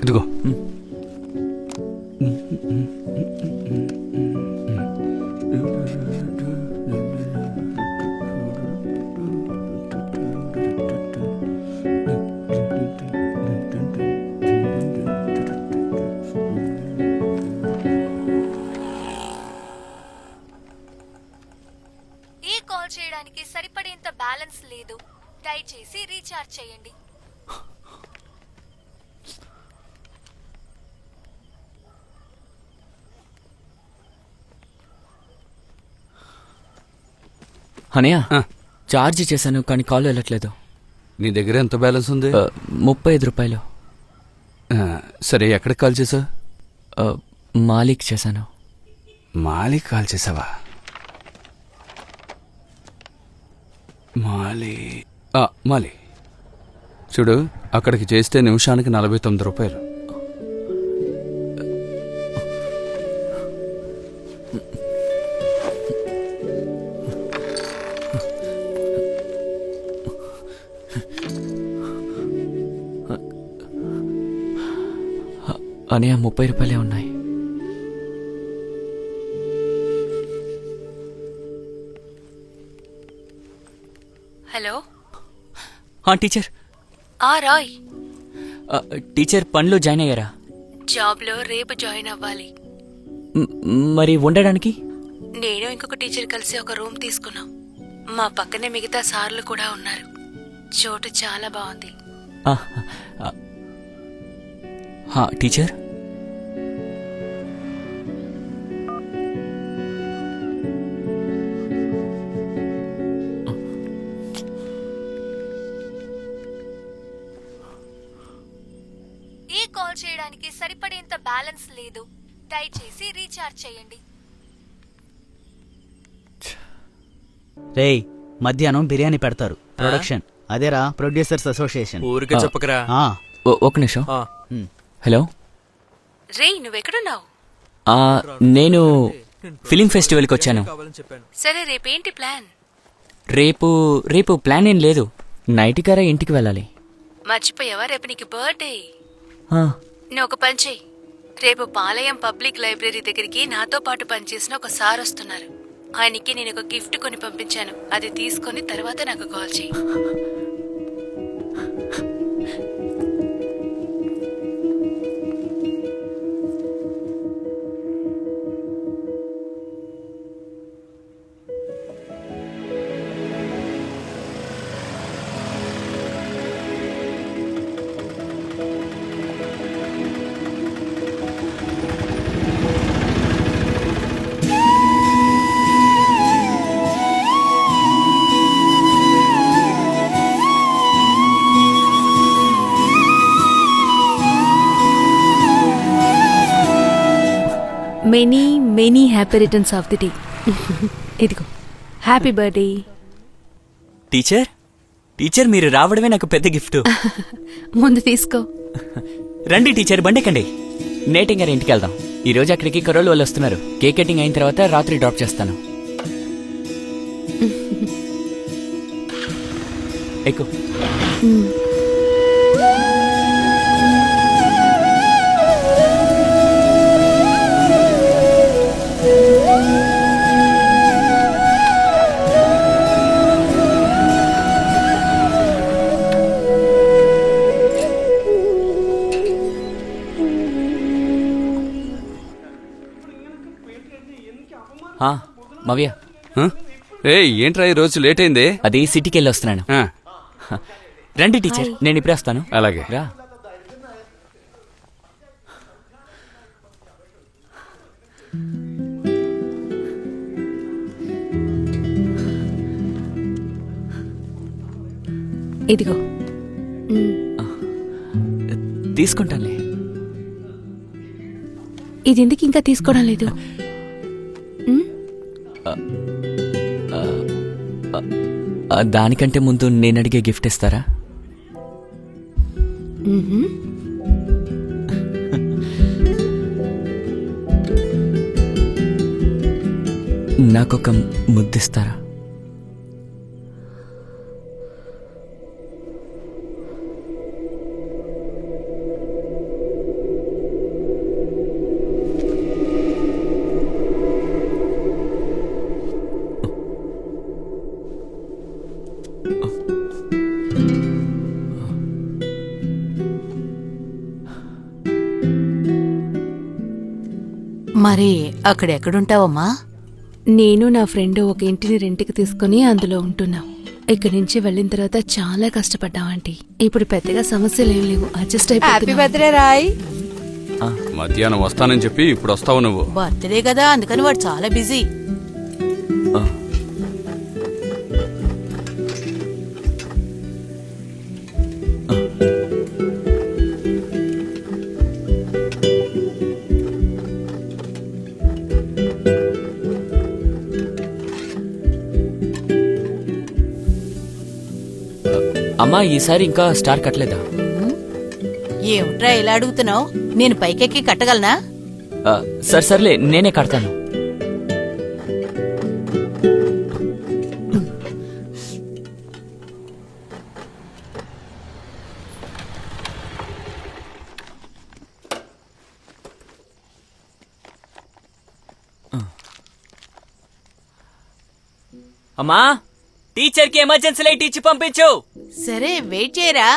ఇదిగో. ఈ కాల్ చేయడానికి సరిపడేంత బ్యాలెన్స్ లేదు, దయచేసి రీఛార్జ్ చేయండి. అనయ్య, ఛార్జ్ చేశాను కానీ కాల్ వెళ్ళట్లేదు. నీ దగ్గర ఎంత బ్యాలెన్స్ ఉంది? 35 రూపాయలు. సరే, ఎక్కడికి కాల్ చేసావు? మాలిక్ చేశాను. మాలిక్ కాల్ చేసావా? మాలి చూడు, అక్కడికి చేస్తే నిమిషానికి 49 రూపాయలు. అనయ్య, 30 రూపాయలే ఉన్నాయి. హలో. టీచర్. రాయ్. టీచర్, పనిలో జాయిన్ అయ్యారా? జాబ్లో రేపు జాయిన్ అవ్వాలి. మరి ఉండడానికి? నేను ఇంకొక టీచర్ కలిసి ఒక రూమ్ తీసుకున్నాం. మా పక్కనే మిగతా సార్లు కూడా ఉన్నారు. చోటు చాలా బాగుంది. టీచర్, చేయడానికి సరిపడేంత బ్యాలెన్స్ లేదు. దయచేసి రీఛార్జ్ చేయండి. రేయ్, మధ్యాహ్నం బిర్యానీ పెడతారు. ప్రొడక్షన్ అదేరా, ప్రొడ్యూసర్స్ అసోసియేషన్. ఊరికే చెప్పకరా. ఒక నిమిషం. హలో, రేయ్ నువ్వెక్కడున్నావు? నేను ఫిలిం ఫెస్టివల్కి వచ్చాను. సరే రేపేంటి ప్లాన్? రేపు ప్లాన్ ఏం లేదు. నైట్గారా ఇంటికి వెళ్ళాలి. మర్చిపోయావా, రేపు నీకు బర్త్డే. నువ్వు ఒక పని చెయ్యి, రేపు పాలయం పబ్లిక్ లైబ్రరీ దగ్గరికి నాతో పాటు పనిచేసిన ఒక సార్ వస్తున్నారు. ఆయనకి నేను ఒక గిఫ్ట్ కొని పంపించాను. అది తీసుకొని తర్వాత నాకు కాల్ చెయ్యి. Many many happy returns of the day. ఇదిగో హ్యాపీ బర్త్డే. టీచర్ మీరు రావడమే నాకు పెద్ద గిఫ్ట్. ముందు తీసుకో. రండి టీచర్, బండెక్కండి. నేటింగ్ గారి ఇంటికి వెళ్దాం. ఈ రోజు అక్కడికి కరోలు వాళ్ళు వస్తున్నారు. కేక్ కటింగ్ అయిన తర్వాత రాత్రి డ్రాప్ చేస్తాను. ఎక్కు. మవ్య, ఏంట్రా ఈ రోజు లేట్ అయింది? అది సిటీకి వెళ్ళి వస్తున్నాను. రండి టీచర్, నేను ఇప్పుడే వస్తాను. అలాగే రా. ఇదిగో తీసుకుంటానులే. ఇది ఎందుకు ఇంకా తీసుకోవడం లేదు? దానికంటే ముందు నేను అడిగే గిఫ్ట్ ఇస్తారా? నాకొక ముద్దిస్తారా? మరి అక్కడెక్కడుంటావమ్మా? నేను నా ఫ్రెండ్ ఒక ఇంటిని రెంట్కి తీసుకుని అందులో ఉంటున్నాం. ఇక్కడి నుంచి వెళ్ళిన తర్వాత చాలా కష్టపడ్డాం ఆంటీ. ఇప్పుడు పెద్దగా సమస్యలు ఏం లేవు, అడ్జస్ట్ అయిపోయి. బర్త్డే రాయ్. మధ్యాహ్నం వస్తానని చెప్పి ఇప్పుడు వస్తావు నువ్వు. బర్త్డే కదా, అందుకని వాడు చాలా బిజీ. అమ్మా, ఈసారి ఇంకా స్టార్ కట్టలేదా? ఏమిట్రా ఇలా అడుగుతున్నావు? నేను పైకెక్కి కట్టగలనా? సర్లే, నేనే కడతాను. అమ్మా, టీచర్కి ఎమర్జెన్సీ లైట్ ఇచ్చి పంపించు. సరే, వెయిట్ చేయరా.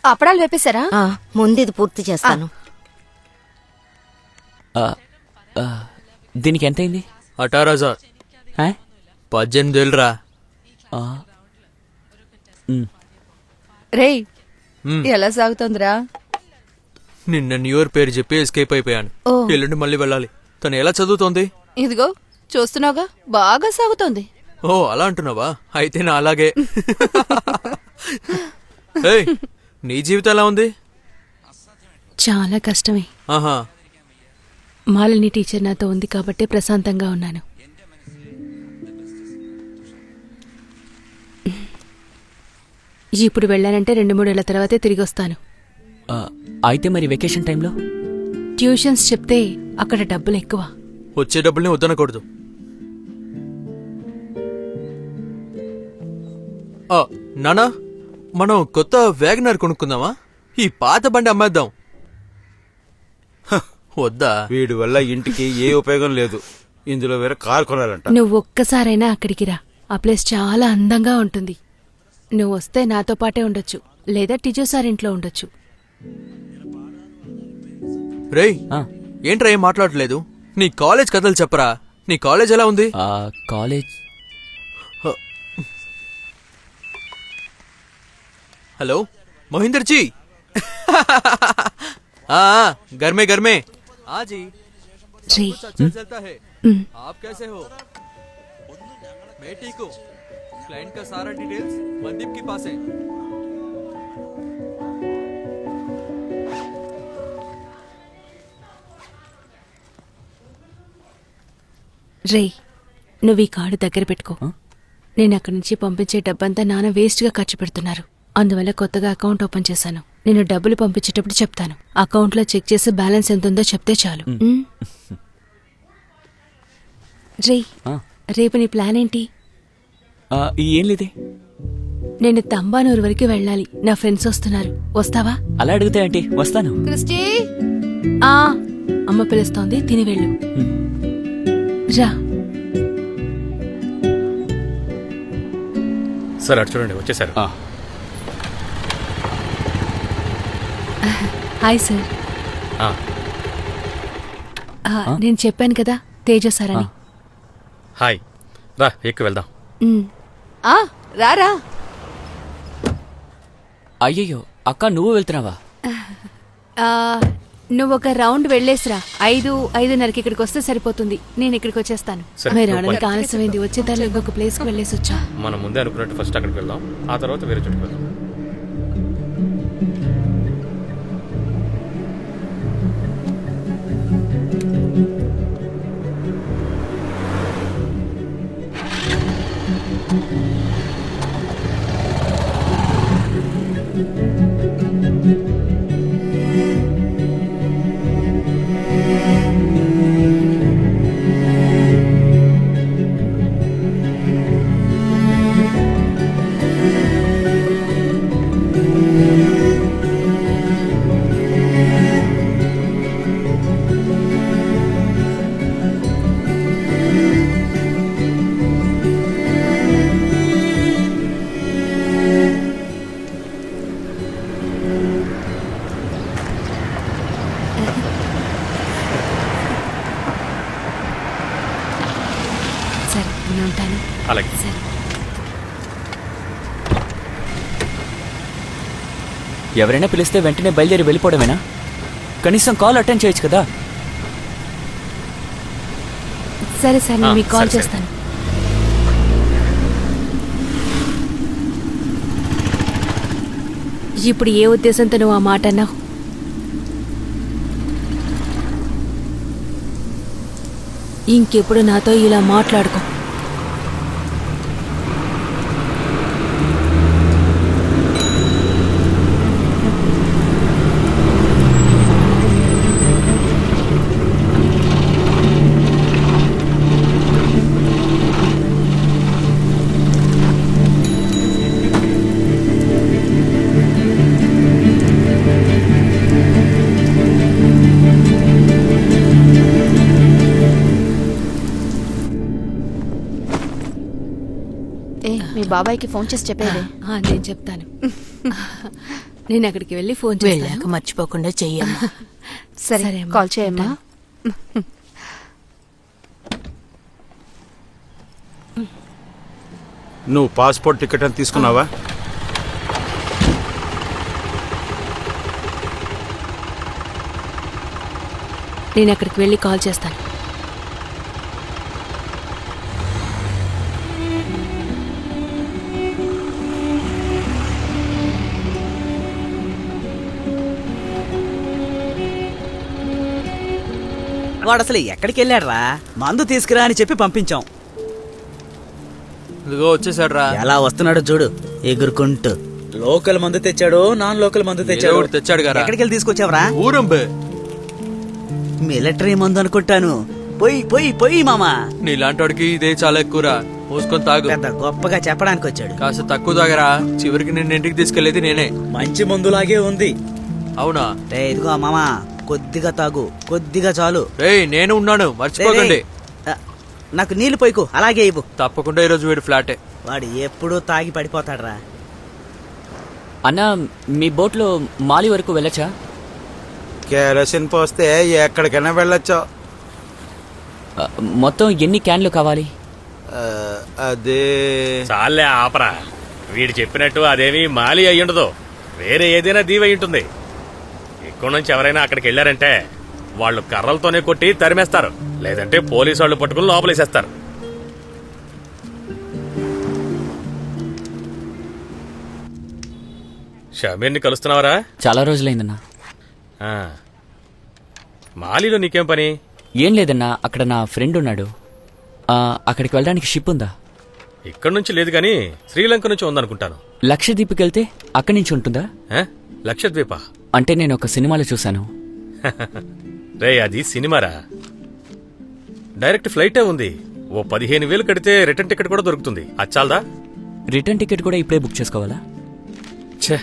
అప్పడాలు వేపేశారా? ఆ, ముందు ఇది పూర్తి చేస్తాను. ఆ, ఆ, దీనికి ఎంతైంది? 18,000. ఆ? 18,000 రా. ఆ, రేయ్ ఎలా సాగుతోందిరా? నిన్న న్యూ ఇయర్ పేరు చెప్పి ఎస్కేప్ అయిపోయాను. ఓ. ఎల్లుండి మళ్ళీ వెళ్ళాలి. తను ఎలా చదువుతోంది? ఇదిగో చూస్తున్నావుగా, బాగా సాగుతోంది. ఓ అలా అంటున్నావా? అయితే నా అలాగే. ఏయ్, నీ జీవితం ఎలా ఉంది? చాలా కష్టమే. ఆహా. మాలిని టీచర్ నాతో ఉంది కాబట్టి ప్రశాంతంగా ఉన్నాను. ఇప్పుడు వెళ్ళానంటే 2-3 ఏళ్ల తర్వాతే తిరిగి వస్తాను. ఆ, అయితే మరి వెకేషన్ టైంలో? ట్యూషన్స్ చెప్తే అక్కడ డబ్బులు ఎక్కువ. వచ్చే డబ్బుల్ని వద్దనకూడదు. నానా, మనం కొత్త వ్యాగనర్ కొనుక్కుందామా? ఈ పాత బండి అమ్మేద్దాం. వద్దా? వీడి వల్ల ఇంటికి ఏ ఉపయోగం లేదు. ఇందులో వేరే కార్ కొనాలంట. నువ్వు ఒక్కసారైనా అక్కడికి రా, ఆ ప్లేస్ చాలా అందంగా ఉంటుంది. నువ్వు వస్తే నాతో పాటే ఉండొచ్చు, లేదా టిజో సార్ ఇంట్లో ఉండొచ్చు. రేయ్, ఆ, ఏంట్రా ఏం మాట్లాడలేదు? నీ కాలేజ్ కథలు చెప్పరా. నీ కాలేజ్ ఎలా ఉంది? ఆ, కాలేజ్ हेलो मोहिंदर जी. घर में हाँ जी. రే, अच्छा चलता है. आप कैसे हो? मैं ठीक हूँ. क्लाइंट का सारा डिटेल्स मनदीप के पास है. రే, నువ్వు ఈ కార్డు దగ్గర పెట్టుకో. నేను అక్కడి నుంచి పంపించే డబ్బంతా నాన్న వేస్ట్గా ఖర్చు పెడుతున్నారు. అందువల్ల కొత్తగా అకౌంట్ ఓపెన్ చేశాను. నేను డబ్బులు పంపించేటప్పుడు చెప్తాను. అకౌంట్లో చెక్ చేసి బ్యాలెన్స్ ఎంత ఉందో చెప్తే చాలు. రే, ఆ, రేపు నీ ప్లాన్ ఏంటి? ఆ, ఏం లేదే. నేను తంబానూరు వరకు వెళ్ళాలి. నా ఫ్రెండ్స్ వస్తున్నారు. వస్తావా? అలా అడిగితే ఏంటి, వస్తాను. క్రిస్టీ, ఆ, అమ్మ పిలుస్తోంది, తిని వెళ్ళు. రా. సార్ అటు చూడండి, వచ్చేసారు. ఆ, హాయ్ సార్. ఆ, నేను చెప్పాను కదా, తేజ సార్ అని. హాయ్, రా ఎక్కువ వెళ్దాం. ఆ రారా. అయ్యయ్యో అక్క, నువ్వు వెళ్తున్నావా? ఆ, నువ్వు ఒక రౌండ్ వెళ్ళేసిరా. 5-5:30కి ఇక్కడికి వస్తే సరిపోతుంది. నేను ఇక్కడికి వచ్చేస్తాను. సరే, మీరు నువ్వు రావడానికి పోయి. ఆలస్యమైంది. వచ్చేదాన్ని ఇంకొక ప్లేస్కి వెళ్ళేసి వచ్చా. మనం ముందే అనుకున్నట్టు ఫస్ట్ అక్కడికి వెళ్దాం, ఆ తర్వాత వేరే చోటుకి వెళ్దాం. సరే, నేను ఉంటాను. అలాగే. సరే. ఎవరైనా పిలిస్తే వెంటనే బయలుదేరి వెళ్ళిపోవడమేనా? కనీసం కాల్ అటెండ్ చేయొచ్చు కదా. సరే సార్, నేను మీకు కాల్ సరే, సరే. చేస్తాను. ఇప్పుడు ఏ ఉద్దేశంతో నువ్వు ఆ మాట అన్నావు? ఇంకెప్పుడు నాతో ఇలా మాట్లాడుకో. ఏ మీ బాబాయ్కి ఫోన్ చేసి చెప్పేది. నేను చెప్తాను. నేను అక్కడికి వెళ్ళి ఫోన్ చేస్తాను. వెళ్ళాక మర్చిపోకుండా చెయ్యమ్మా. సరే సరే అమ్మా. కాల్ చేయమ్మా. నువ్వు పాస్పోర్ట్ టికెట్ అని తీసుకున్నావా? నేను అక్కడికి వెళ్ళి కాల్ చేస్తాను. వాడు అసలు ఎక్కడికి వెళ్ళాడ్రా? మందు తీసుకురా అని చెప్పి పంపించాం. ఇదిగో వచ్చేసాడు రా. ఎలా వస్తున్నాడో చూడు ఎగురుకుంటూ. లోకల్ మందు తెచ్చాడు, నాన్ లోకల్ మందు తెచ్చాడు. ఒకటి తెచ్చాడు కదా. ఎక్కడికి వెళ్ళి తీసుకొచ్చావరా? ఊరంబే. మిలిటరీ మందు అనుకుంటాను. పోయి పోయి పోయి మామా. నీలాంటోడికి ఇదే చాలా ఎక్కువరా. పోసుకొని తాగు. పెద్ద గొప్పగా చెప్పడానికి వచ్చాడు. కాస్త తక్కువ తాగరా. చివరికి నిన్న ఇంటికి తీసుకెళ్లేది నేనే. మంచి మందులాగే ఉంది. అవునా? రే ఇదిగో మామా, కొద్దిగా తాగు, కొద్దిగా చాలు. రేయ్ నేను ఉన్నాను, మర్చిపోకండి. ఆ, నాకు నీళ్లు పోయికు, అలాగే ఇవ్వు. తప్పకుండా ఈరోజు వీడు ఫ్లాటే. వాడు ఎప్పుడూ తాగి పడిపోతాడ్రా. అన్నా, మీ బోట్లో మాలి వరకు వెళ్ళచ్చా? కేరసిన్ పోస్తే ఎక్కడికైనా వెళ్ళొచ్చా? మొత్తం ఎన్ని క్యాన్లు కావాలి? అదే చాలే ఆపరా. వీడు చెప్పినట్టు అదేమీ మాలి అయ్యుండదు, వేరే ఏదైనా దీవి అయి ఉంటుంది. ఇక్కడి నుంచి ఎవరైనా అక్కడికి వెళ్ళారంటే వాళ్ళు కర్రలతోనే కొట్టి తరిమేస్తారు, లేదంటే పోలీసు వాళ్ళు పట్టుకుని లోపలేసేస్తారు. షమీర్ని కలుస్తున్నావరా? చాలా రోజులైందన్నా. ఆ. మాలిలో నీకేం పని? ఏం లేదన్నా, అక్కడ నా ఫ్రెండ్ ఉన్నాడు. అక్కడికి వెళ్ళడానికి షిప్ ఉందా? ఇక్కడి నుంచి లేదు గాని శ్రీలంక నుంచి ఉందనుకుంటాను. లక్షద్వీప్కి వెళ్తే అక్కడి నుంచి ఉంటుందా? లక్షద్వీప అంటే నేను ఒక సినిమాలో చూశాను. రే అది సినిమారా, డైరెక్ట్ ఫ్లైటే ఉంది. ఓ 15,000 కడితే రిటర్న్ టికెట్ కూడా దొరుకుతుంది. అచ్చాలదా? రిటర్న్ టికెట్ కూడా ఇప్పుడే బుక్ చేసుకోవాలా? ఛే,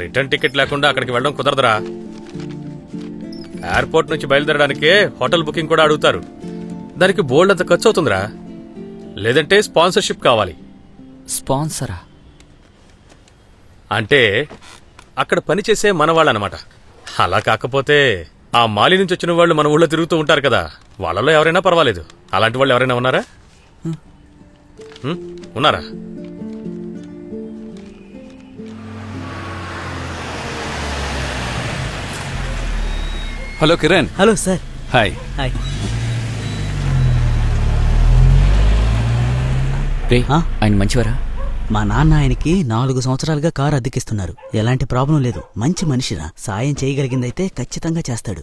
రిటర్న్ టికెట్ లేకుండా అక్కడికి వెళ్ళడం కుదరదురా. ఎయిర్పోర్ట్ నుంచి బయలుదేరడానికే హోటల్ బుకింగ్ కూడా అడుగుతారు. దానికి బోల్డ్ అంత ఖర్చు అవుతుందిరా. లేదంటే స్పాన్సర్షిప్ కావాలి. స్పాన్సరా? అంటే అక్కడ పనిచేసే మనవాళ్ళనమాట. అలా కాకపోతే ఆ మాలి నుంచి వచ్చిన వాళ్ళు మన ఊళ్ళో తిరుగుతూ ఉంటారు కదా, వాళ్ళలో ఎవరైనా పర్వాలేదు. అలాంటి వాళ్ళు ఎవరైనా ఉన్నారా? ఉన్నారా? Hello Kiran. Hello sir. Hi. Hi. Ray, ఆయన మంచివారా? మా నాన్న ఆయనకి 4 సంవత్సరాలుగా కారు అద్దెకిస్తున్నారు. ఎలాంటి ప్రాబ్లం లేదు. మంచి మనిషిరా. సాయం చేయగలిగిందైతే ఖచ్చితంగా చేస్తాడు.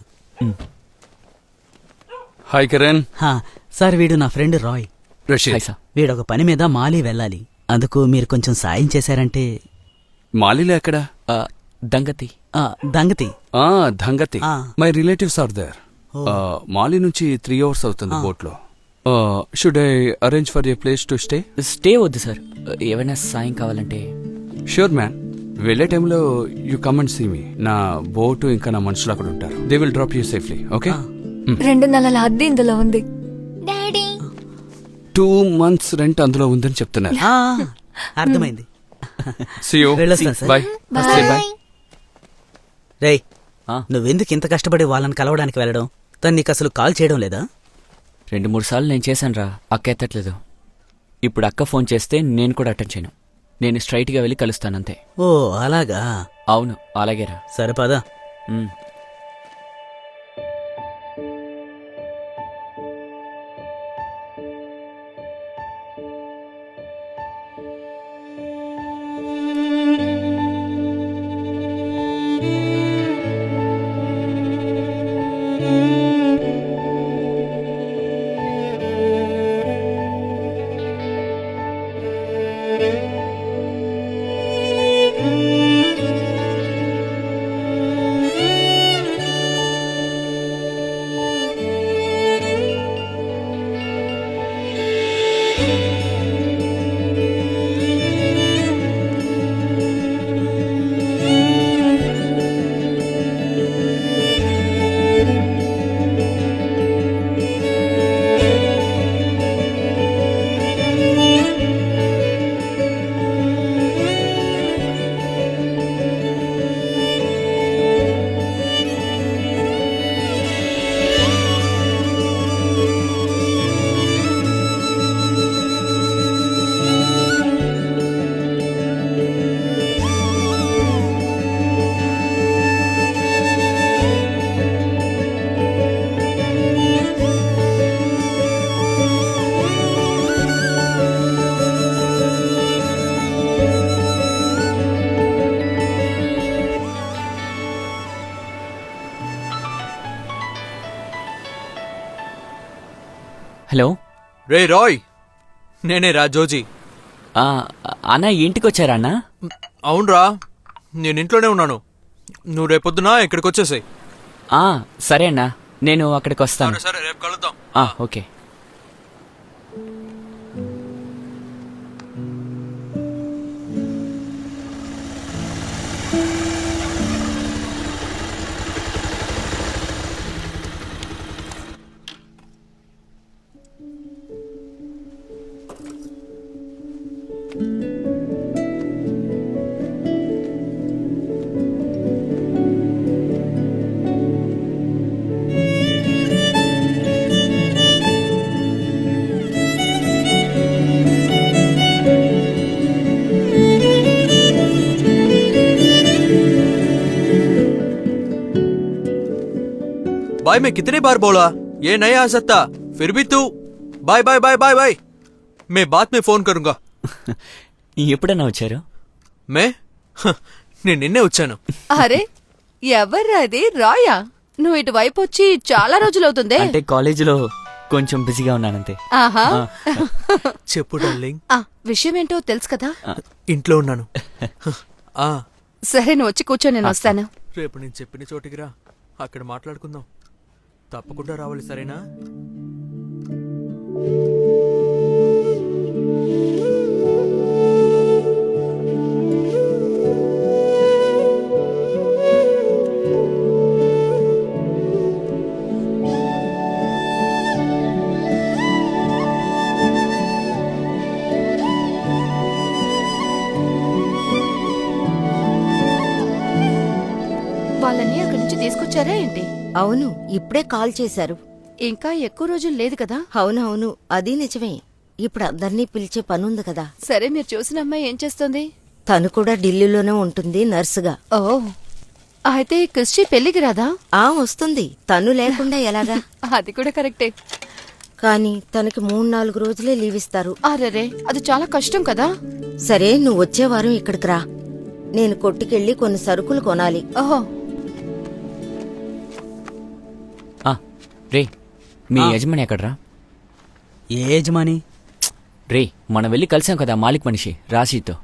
హాయ్ కిరణ్. సార్, వీడు నా ఫ్రెండ్ రాయ్. రషీద్. వీడొక పని మీద మాలి వెళ్ళాలి. అందుకు మీరు కొంచెం సాయం చేశారంటే. మాలిలో ఎక్కడ? Dhangethi. Dhangethi. Dhangethi. My relatives are there. Mali నుంచి 3 hours అవుతుంది బోట్ లో. Should I arrange for a place to stay? Stay వద్దు సార్, ఏమైనా సాయం కావాలంటే. Sure man. వెళ్ళే టైంలో you come and see me. నా బోటు ఇంకా నా మనుషులు అక్కడ ఉంటారు. They will drop you safely. Okay? 2 నెలల అద్దె ఇందులో ఉంది. 2 months రెంట్ అందులో ఉందని చెప్తున్నారు. అర్థమైంది. See you. వెళ్ళొస్తాను సార్. Bye. Bye. రేయ్, నువ్వెందుకు ఇంత కష్టపడి వాళ్ళని కలవడానికి వెళ్ళడం? తను నీకు అసలు కాల్ చేయడం లేదా? 2-3 సార్లు నేను చేశాను రా, అక్క ఎత్తట్లేదు. ఇప్పుడు అక్క ఫోన్ చేస్తే నేను కూడా అటెండ్ చేయను. నేను స్ట్రైట్గా వెళ్ళి కలుస్తానంతే. ఓ అలాగా? అవును, అలాగేరా. సరే పదా. హలో. రే రాయ్, నేనే రా జోజీ. ఆ, అన్న ఇంటికి వచ్చారా అన్న? అవునరా, నేను ఇంట్లోనే ఉన్నాను. నువ్వు రేపొద్దున ఇక్కడికి వచ్చేసాయి. ఆ, సరే అన్న, నేను అక్కడికి వస్తాను. సరే, రేపు కలుద్దాం. ఓకే. बाय मैं कितनी बार बोला ये नहीं आ सकता, फिर भी तू bye bye bye bye bye. मैं बाद में फोन करूंगा. ఎప్పుడన్నా వచ్చారు? मैं నేను నిన్నే వచ్చాను. అరే ఎవర్రా అది? రాయా? నువ్వు ఇటువైపు వచ్చి చాలా రోజులవుతుందే. అంటే కాలేజీలో కొంచెం బిజీగా ఉన్నానంతే. ఆహా. చెప్పు డార్లింగ్. విషయం ఏంటో తెలుసు కదా? ఇంట్లో ఉన్నాను. సరే నువ్వు వచ్చి కూర్చో, నేను వస్తాను. రేపు నేను చెప్పిన చోటికి రా, అక్కడ మాట్లాడుకుందాం. తప్పకుండా రావాలి, సరేనా? వాళ్ళని అక్కడి నుంచి తీసుకొచ్చారా ఏంటి? అవును, ఇప్పుడే కాల్ చేశారు. ఇంకా ఎక్కువ రోజులు లేదు కదా? అవునవును, అది నిజమే. ఇప్పుడు అందర్నీ పిలిచే పనుంది కదా. సరే, మీరు చూసిన అమ్మాయి ఏం చేస్తుంది? తను కూడా ఢిల్లీలోనే ఉంటుంది నర్సుగా. ఓ, అయితే క్రిస్టి పెళ్లికి రాదా? వస్తుంది. తను లేకుండా ఎలాగా? అది కూడా కరెక్టే. కానీ తనకి 3-4 రోజులే లీవ్ ఇస్తారు. అరెరే, అది చాలా కష్టం కదా. సరే, నువ్వు వచ్చే వారం ఇక్కడికి రా. నేను కొట్టుకెళ్ళి కొన్ని సరుకులు కొనాలి. ఓహో. రే, మీ యజమాని ఎక్కడ్రా? ఏ యజమాని? రే, మనం వెళ్ళి కలిసాం కదా మాలిక్ మనిషి రాశీతో.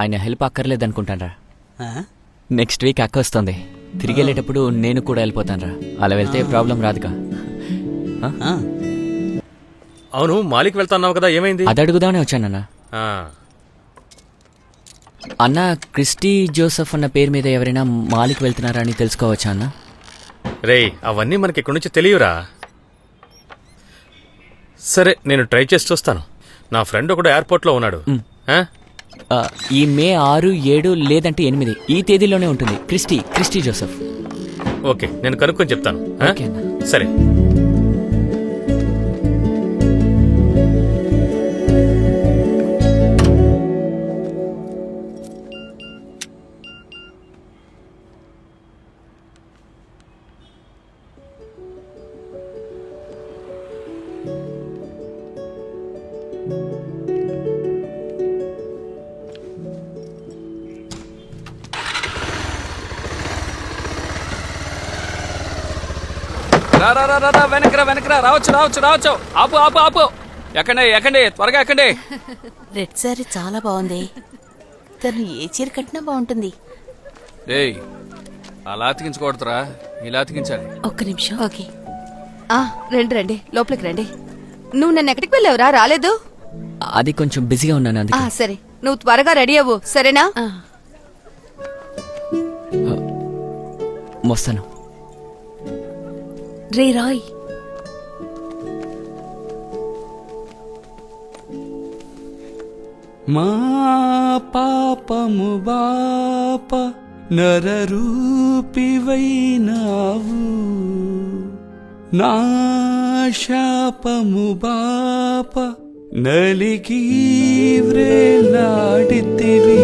ఆయన హెల్ప్ అక్కర్లేదనుకుంటానరా. నెక్స్ట్ వీక్ అక్క వస్తుంది. తిరిగి వెళ్ళేటప్పుడు నేను కూడా వెళ్ళిపోతానరా. అలా వెళ్తే ప్రాబ్లం రాదుగా. అవును, మాలిక్ వెళ్తాన్నావు కదా, ఏమైంది? అది అడుగుదామనే వచ్చానన్నా. అన్న, క్రిస్టీ జోసెఫ్ అన్న పేరు మీద ఎవరైనా మాలిక్ వెళ్తున్నారా అని తెలుసుకోవచ్చా అన్న? రే, అవన్నీ మనకి ఇక్కడి నుంచి తెలియరా. సరే, నేను ట్రై చేసి చూస్తాను. నా ఫ్రెండ్ ఒకడు ఎయిర్పోర్ట్లో ఉన్నాడు. ఈ మే 6, 7 లేదంటే 8 ఈ తేదీలోనే ఉంటుంది క్రిస్టీ జోసెఫ్. ఓకే, నేను కనుక్కొని చెప్తాను. ఓకే అన్న. సరే. వెనకరా రావచ్చు. ఆపు. ఎక్కండి, త్వరగా ఎక్కండి. రెడ్ సారీ చాలా బాగుంది. తను ఏ చీర కట్టినా బాగుంటుంది. ఏయ్, అలా అతికించకూడదురా, ఇలా అతికించాలి. ఒక్క నిమిషం. ఓకే. రండి రండి, లోపలికి రండి. నువ్వు నన్ను ఎక్కడికి వెళ్ళావురా? రాలేదు. అది కొంచెం బిజీగా ఉన్నాను అందుకే. సరే, నువ్వు త్వరగా రెడీ అవ్వు, సరేనా? వస్తాను. రే రాయ్, మా పాపము బాప నరరూపివైనావు, నా శాపము బాప నలిగి వ్రేలాడితివి.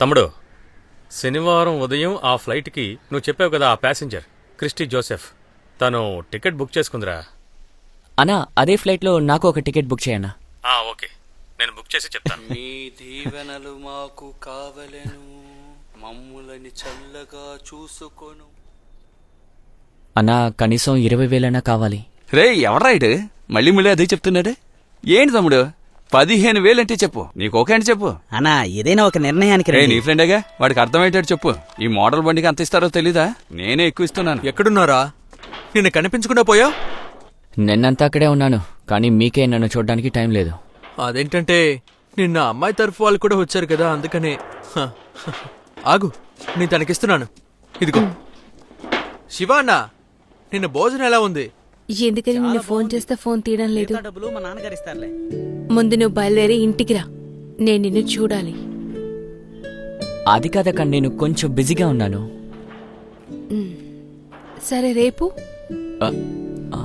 తమ్ముడు, శనివారం ఉదయం ఆ ఫ్లైట్కి నువ్వు చెప్పావు కదా, ఆ ప్యాసింజర్ క్రిస్టీ జోసెఫ్ తను టికెట్ బుక్ చేసుకుందిరా. అన్నా అదే ఫ్లైట్లో నాకు ఒక టికెట్ బుక్ చేయన్నా. ఓకే, నేను బుక్ చేసి చెప్తాను. మీ దీవెనలు మాకు కావలెను, మమ్ములని చల్లగా చూసుకొను. అన్నా కనీసం 20,000 కావాలి. రే ఎవడ్రా ఇడు మళ్ళీ మళ్ళీ అదే చెప్తున్నాడే? ఏంటి తమ్ముడు 15,000 అంటే చెప్పు, నీకు ఓకే అంటే చెప్పు. అన్నా ఏదైనా ఒక నిర్ణయానికి రే రండి. నీ ఫ్రెండేగా, వాడికి అర్థమయ్యేటట్టు చెప్పు. ఈ మోడల్ బండికి అంత ఇస్తారో తెలీదా? నేనే ఎక్కువ ఇస్తున్నాను. ఎక్కడున్నారా? నిన్ను కనిపించకుండా పోయా? నిన్నంతా అక్కడే ఉన్నాను, కానీ మీకే నన్ను చూడడానికి టైం లేదు. అదేంటంటే నిన్న అమ్మాయి తరఫు వాళ్ళు కూడా వచ్చారు కదా, అందుకనే. ఆగు, నేను తనకిస్తున్నాను. ఇదిగో శివ అన్న, నిన్న భోజనం ఎలా ఉంది? ఎందుకని నిన్ను ఫోన్ చేస్తే ఫోన్ తీయడం లేదు? మిగతా డబ్బులు మా నాన్నగారు ఇస్తారులే. ముందు నువ్వు బయలుదేరి ఇంటికి రా, నేను నిన్ను చూడాలి. అది కాదక్క, నేను కొంచెం బిజీగా ఉన్నాను. సరే రేపు ఆ, ఆ,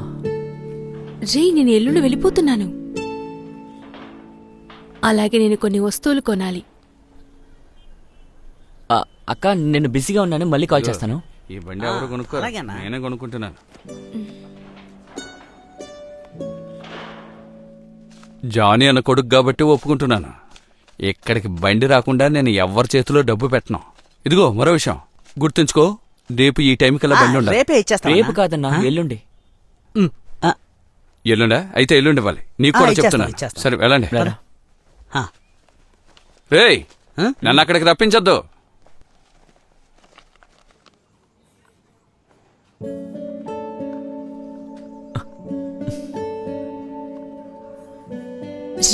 రే, నేను ఎల్లుండి వెళ్ళిపోతున్నాను. అలాగే నేను కొన్ని వస్తువులు కొనాలి. ఆ, అక్క నేను బిజీగా ఉన్నాను, మళ్ళీ కాల్ చేస్తాను. ఈ బండి ఎవరు కొనుక్కోరు, అలాగేనా? నేనే కొనుక్కుంటున్నాను. జానీ అన్న కొడుకు కాబట్టి ఒప్పుకుంటున్నాను. ఇక్కడికి బండి రాకుండా నేను ఎవరి చేతిలో డబ్బు పెట్టను. ఇదిగో మరో విషయం గుర్తుంచుకో, రేపు ఈ టైంకల్లా బండి ఉండాలి. రేపే ఇచ్చేస్తాను. రేపు కాదన్నా, ఎల్లుండి. ఎల్లుండా? అయితే ఎల్లుండి ఇవ్వాలి. నీకు కూడా ఇచ్చేస్తాను, చెప్తున్నాను. ఇచ్చేస్తాను. సరే వెళ్ళండి. రారా. రేయ్ నన్ను అక్కడికి రప్పించొద్దు.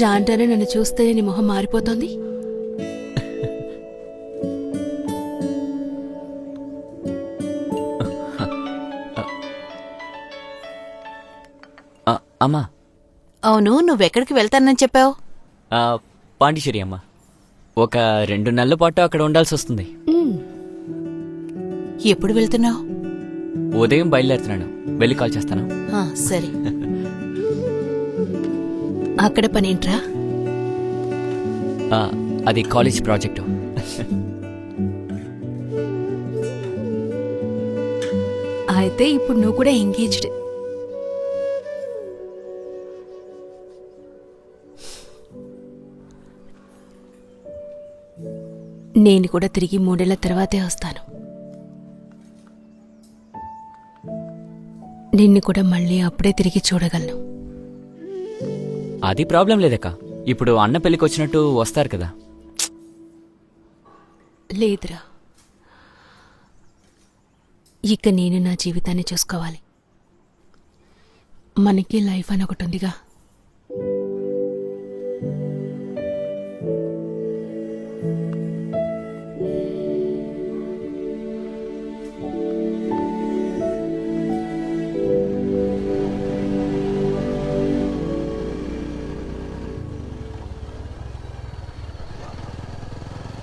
రాంటానే నన్ను చూస్తేనే నీ మొహం మారిపోతోంది. అమ్మా, అవును, నువ్వెక్కడికి వెళ్తానని చెప్పావు? పాండిచేరి అమ్మా. ఒక 2 నెలల పాటు అక్కడ ఉండాల్సి వస్తుంది. ఎప్పుడు వెళ్తున్నావు? ఉదయం బయలుదేరుతున్నాను, వెళ్ళి కాల్ చేస్తాను. సరే. అక్కడ పనేంట్రా? అది కాలేజ్ ప్రాజెక్టు. అయితే ఇప్పుడు నువ్వు కూడా ఎంగేజ్డ్. నేను కూడా తిరిగి 3 ఏళ్ల తర్వాతే వస్తాను. నిన్ను కూడా మళ్ళీ అప్పుడే తిరిగి చూడగలను. అది ప్రాబ్లం లేదక్క, ఇప్పుడు అన్న పెళ్ళికి వచ్చినట్టు వస్తారు కదా. లేదురా, ఇక నేను నా జీవితాన్ని చూసుకోవాలి. మనకి లైఫ్ అని ఒకటి ఉందిగా.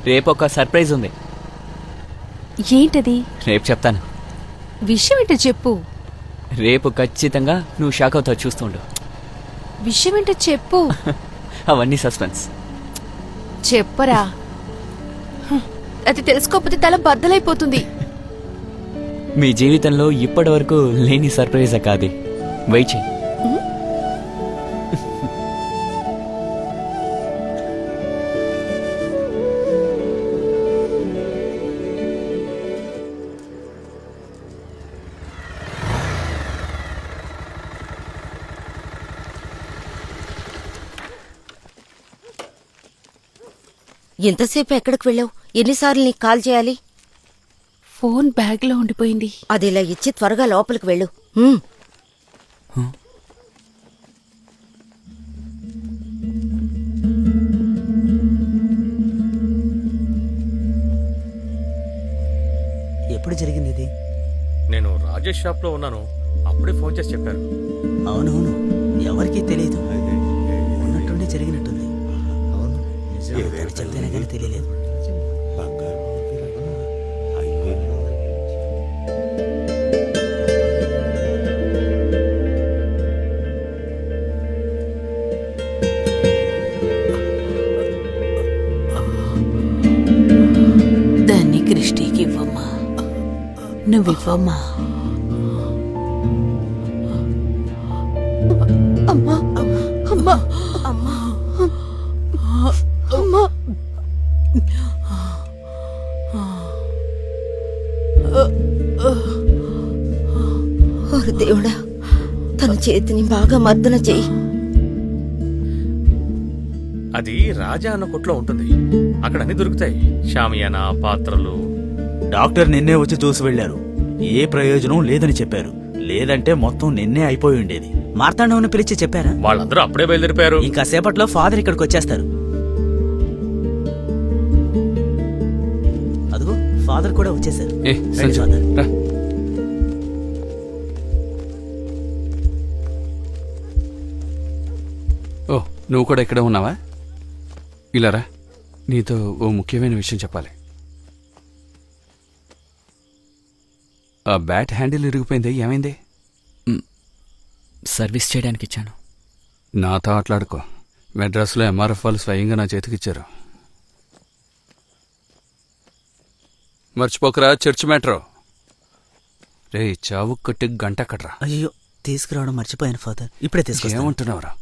రేపు ఒక సర్ప్రైజ్ ఉంది. ఏంటది? రేపు చెప్తాను. విషయం ఏంటో చెప్పు. రేపు ఖచ్చితంగా నువ్వు షాక్ అవుతావు, చూస్తుండు. విషయం ఏంటో చెప్పు. అవన్నీ సస్పెన్స్. చెప్పరా. అది తెలుసుకోకపోతే తల బద్దలైపోతుంది. మీ జీవితంలో ఇప్పటి వరకు లేని సర్ప్రైజ్ కాదు. వెయిట్ చేయి. ఎంతసేపు ఎక్కడికి వెళ్ళావు? ఎన్నిసార్లు నీకు కాల్ చేయాలి? ఫోన్ బ్యాగ్లో ఉండిపోయింది. అది ఇలా ఇచ్చి త్వరగా లోపలికి వెళ్ళు. ఎప్పుడు జరిగింది ఇది? నేను రాజేష్ షాప్లో ఉన్నాను, అప్పుడే ఫోన్ చేసి చెప్పారు. అవునవును, ఎవరికీ తెలియదు. ఉన్నట్టుండి జరిగినట్టుంది. చెప్తేనే కానీ తెలియలేదు. ఇవ్వమ్మా, నువ్వివ్వమ్మా. అమ్మా అమ్మా అమ్మా అమ్మా. ఓరి దేవుడా, తన చేతిని బాగా మర్దన చెయ్యి. అది రాజా అన్న కొట్లో ఉంటుంది. అక్కడ అన్ని దొరుకుతాయి, షామియానా, పాత్రలు. డాక్టర్ నిన్నే వచ్చి చూసి వెళ్లారు. ఏ ప్రయోజనం లేదని చెప్పారు. లేదంటే మొత్తం నిన్నే అయిపోయి ఉండేది. మార్తాండవుని పిలిచి చెప్పారా? వాళ్ళందరూ అప్పుడే బయలుదేరిపోయారు. ఇంకా సేపట్లో ఫాదర్ ఇక్కడికి వచ్చేస్తారు. అదిగో ఫాదర్ కూడా వచ్చేసారు. ఏ రండి, సంజు, ఫాదర్. రా. ఓ, నువ్వు కూడా ఇక్కడే ఉన్నావా? ఇలా రా, నీతో ఓ ముఖ్యమైన విషయం చెప్పాలి. ఆ బ్యాట్ హ్యాండిల్ ఇరిగిపోయింది, ఏమైంది? సర్వీస్ చేయడానికి ఇచ్చాను. నాతో ఆటలాడుకో. మెడ్రాస్లో ఎంఆర్ఎఫ్ వాళ్ళు స్వయంగా నా చేతికిచ్చారు. మర్చిపోకరా, చర్చ్ మ్యాటర్. రే, చావు కట్టి గంట కట్రా. అయ్యో, తీసుకురావడం మర్చిపోయాను ఫాదర్. ఇప్పుడే తీసుకొస్తాను. ఏమంటున్నావురా?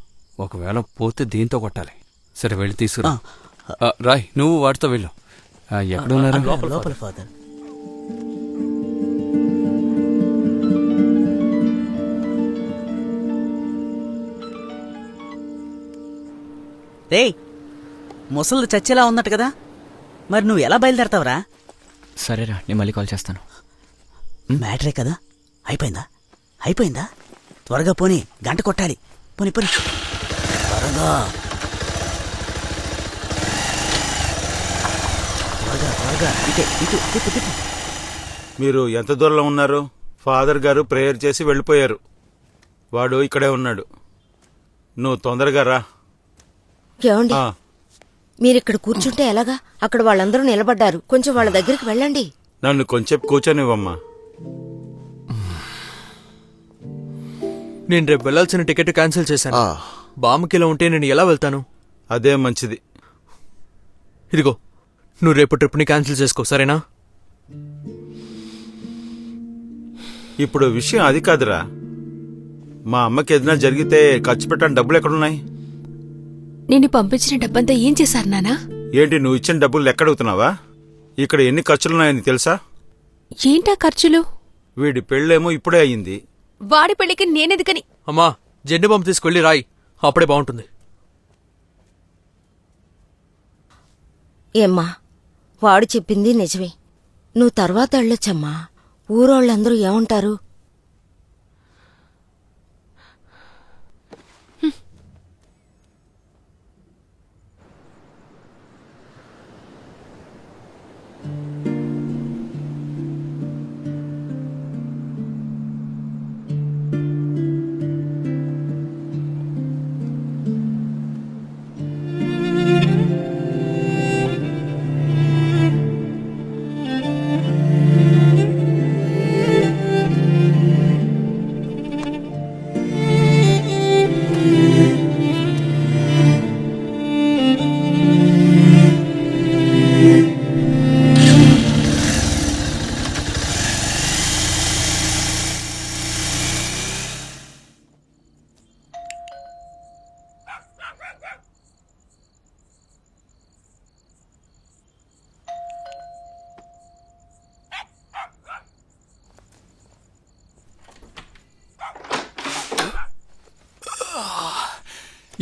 ఒకవేళ పోతే దీంతో కొట్టాలి. సరే, వెళ్ళి తీసుకురా. రాయ్, నువ్వు వాటితో వెళ్ళు. ఎక్కడున్నారు? లోపల ఫాదర్. రేయ్, ముసలు చచ్చేలా ఉన్నట్టు కదా, మరి నువ్వు ఎలా బయలుదేరతావురా? సరేరా, నేను మళ్ళీ కాల్ చేస్తాను. మ్యాటరే కదా, అయిపోయిందా? అయిపోయిందా? త్వరగా పోనీ, గంట కొట్టాలి. పోనీ పోనీ, త్వరగా త్వరగా త్వరగా. ఇటే ఇటు తిప్పు తిప్పు. మీరు ఎంత దూరంలో ఉన్నారు? ఫాదర్ గారు ప్రేయర్ చేసి వెళ్ళిపోయారు. వాడు ఇక్కడే ఉన్నాడు. నువ్వు తొందరగా రా. ఏమండి, మీరిక్కడ కూర్చుంటే ఎలాగా? అక్కడ వాళ్ళందరూ నిలబడ్డారు. కొంచెం వాళ్ళ దగ్గరికి వెళ్ళండి. నన్ను కొంచెం కూర్చొనివ్వమ్మా. నేను రేపు వెళ్లాల్సిన టికెట్ క్యాన్సిల్ చేశాను. బామ్మకిలా ఉంటే నేను ఎలా వెళ్తాను? అదే మంచిది. ఇదిగో, నువ్వు రేపు ట్రిప్ని క్యాన్సిల్ చేసుకో, సరేనా? ఇప్పుడు విషయం అది కాదురా. మా అమ్మకి ఏదైనా జరిగితే ఖర్చు పెట్టడానికి డబ్బులు ఎక్కడున్నాయి? నిన్ను పంపించిన డబ్బంతా ఏం చేశారు నానా? ఏంటి, నువ్వు ఇచ్చిన డబ్బులు ఎక్కడవుతున్నావా? ఇక్కడ ఎన్ని ఖర్చులున్నాయని తెలుసా? ఏంటా ఖర్చులు? వీడి పెళ్ళేమో ఇప్పుడే అయ్యింది. వాడి పెళ్లికి నేనెందుకని? అమ్మా, జెండు బాంబు తీసుకెళ్ళి రాయి, అప్పుడే బాగుంటుంది. ఏమ్మా, వాడు చెప్పింది నిజమే. నువ్వు తర్వాత వెళ్ళొచ్చమ్మా. ఊరోళ్ళందరూ ఏమంటారు?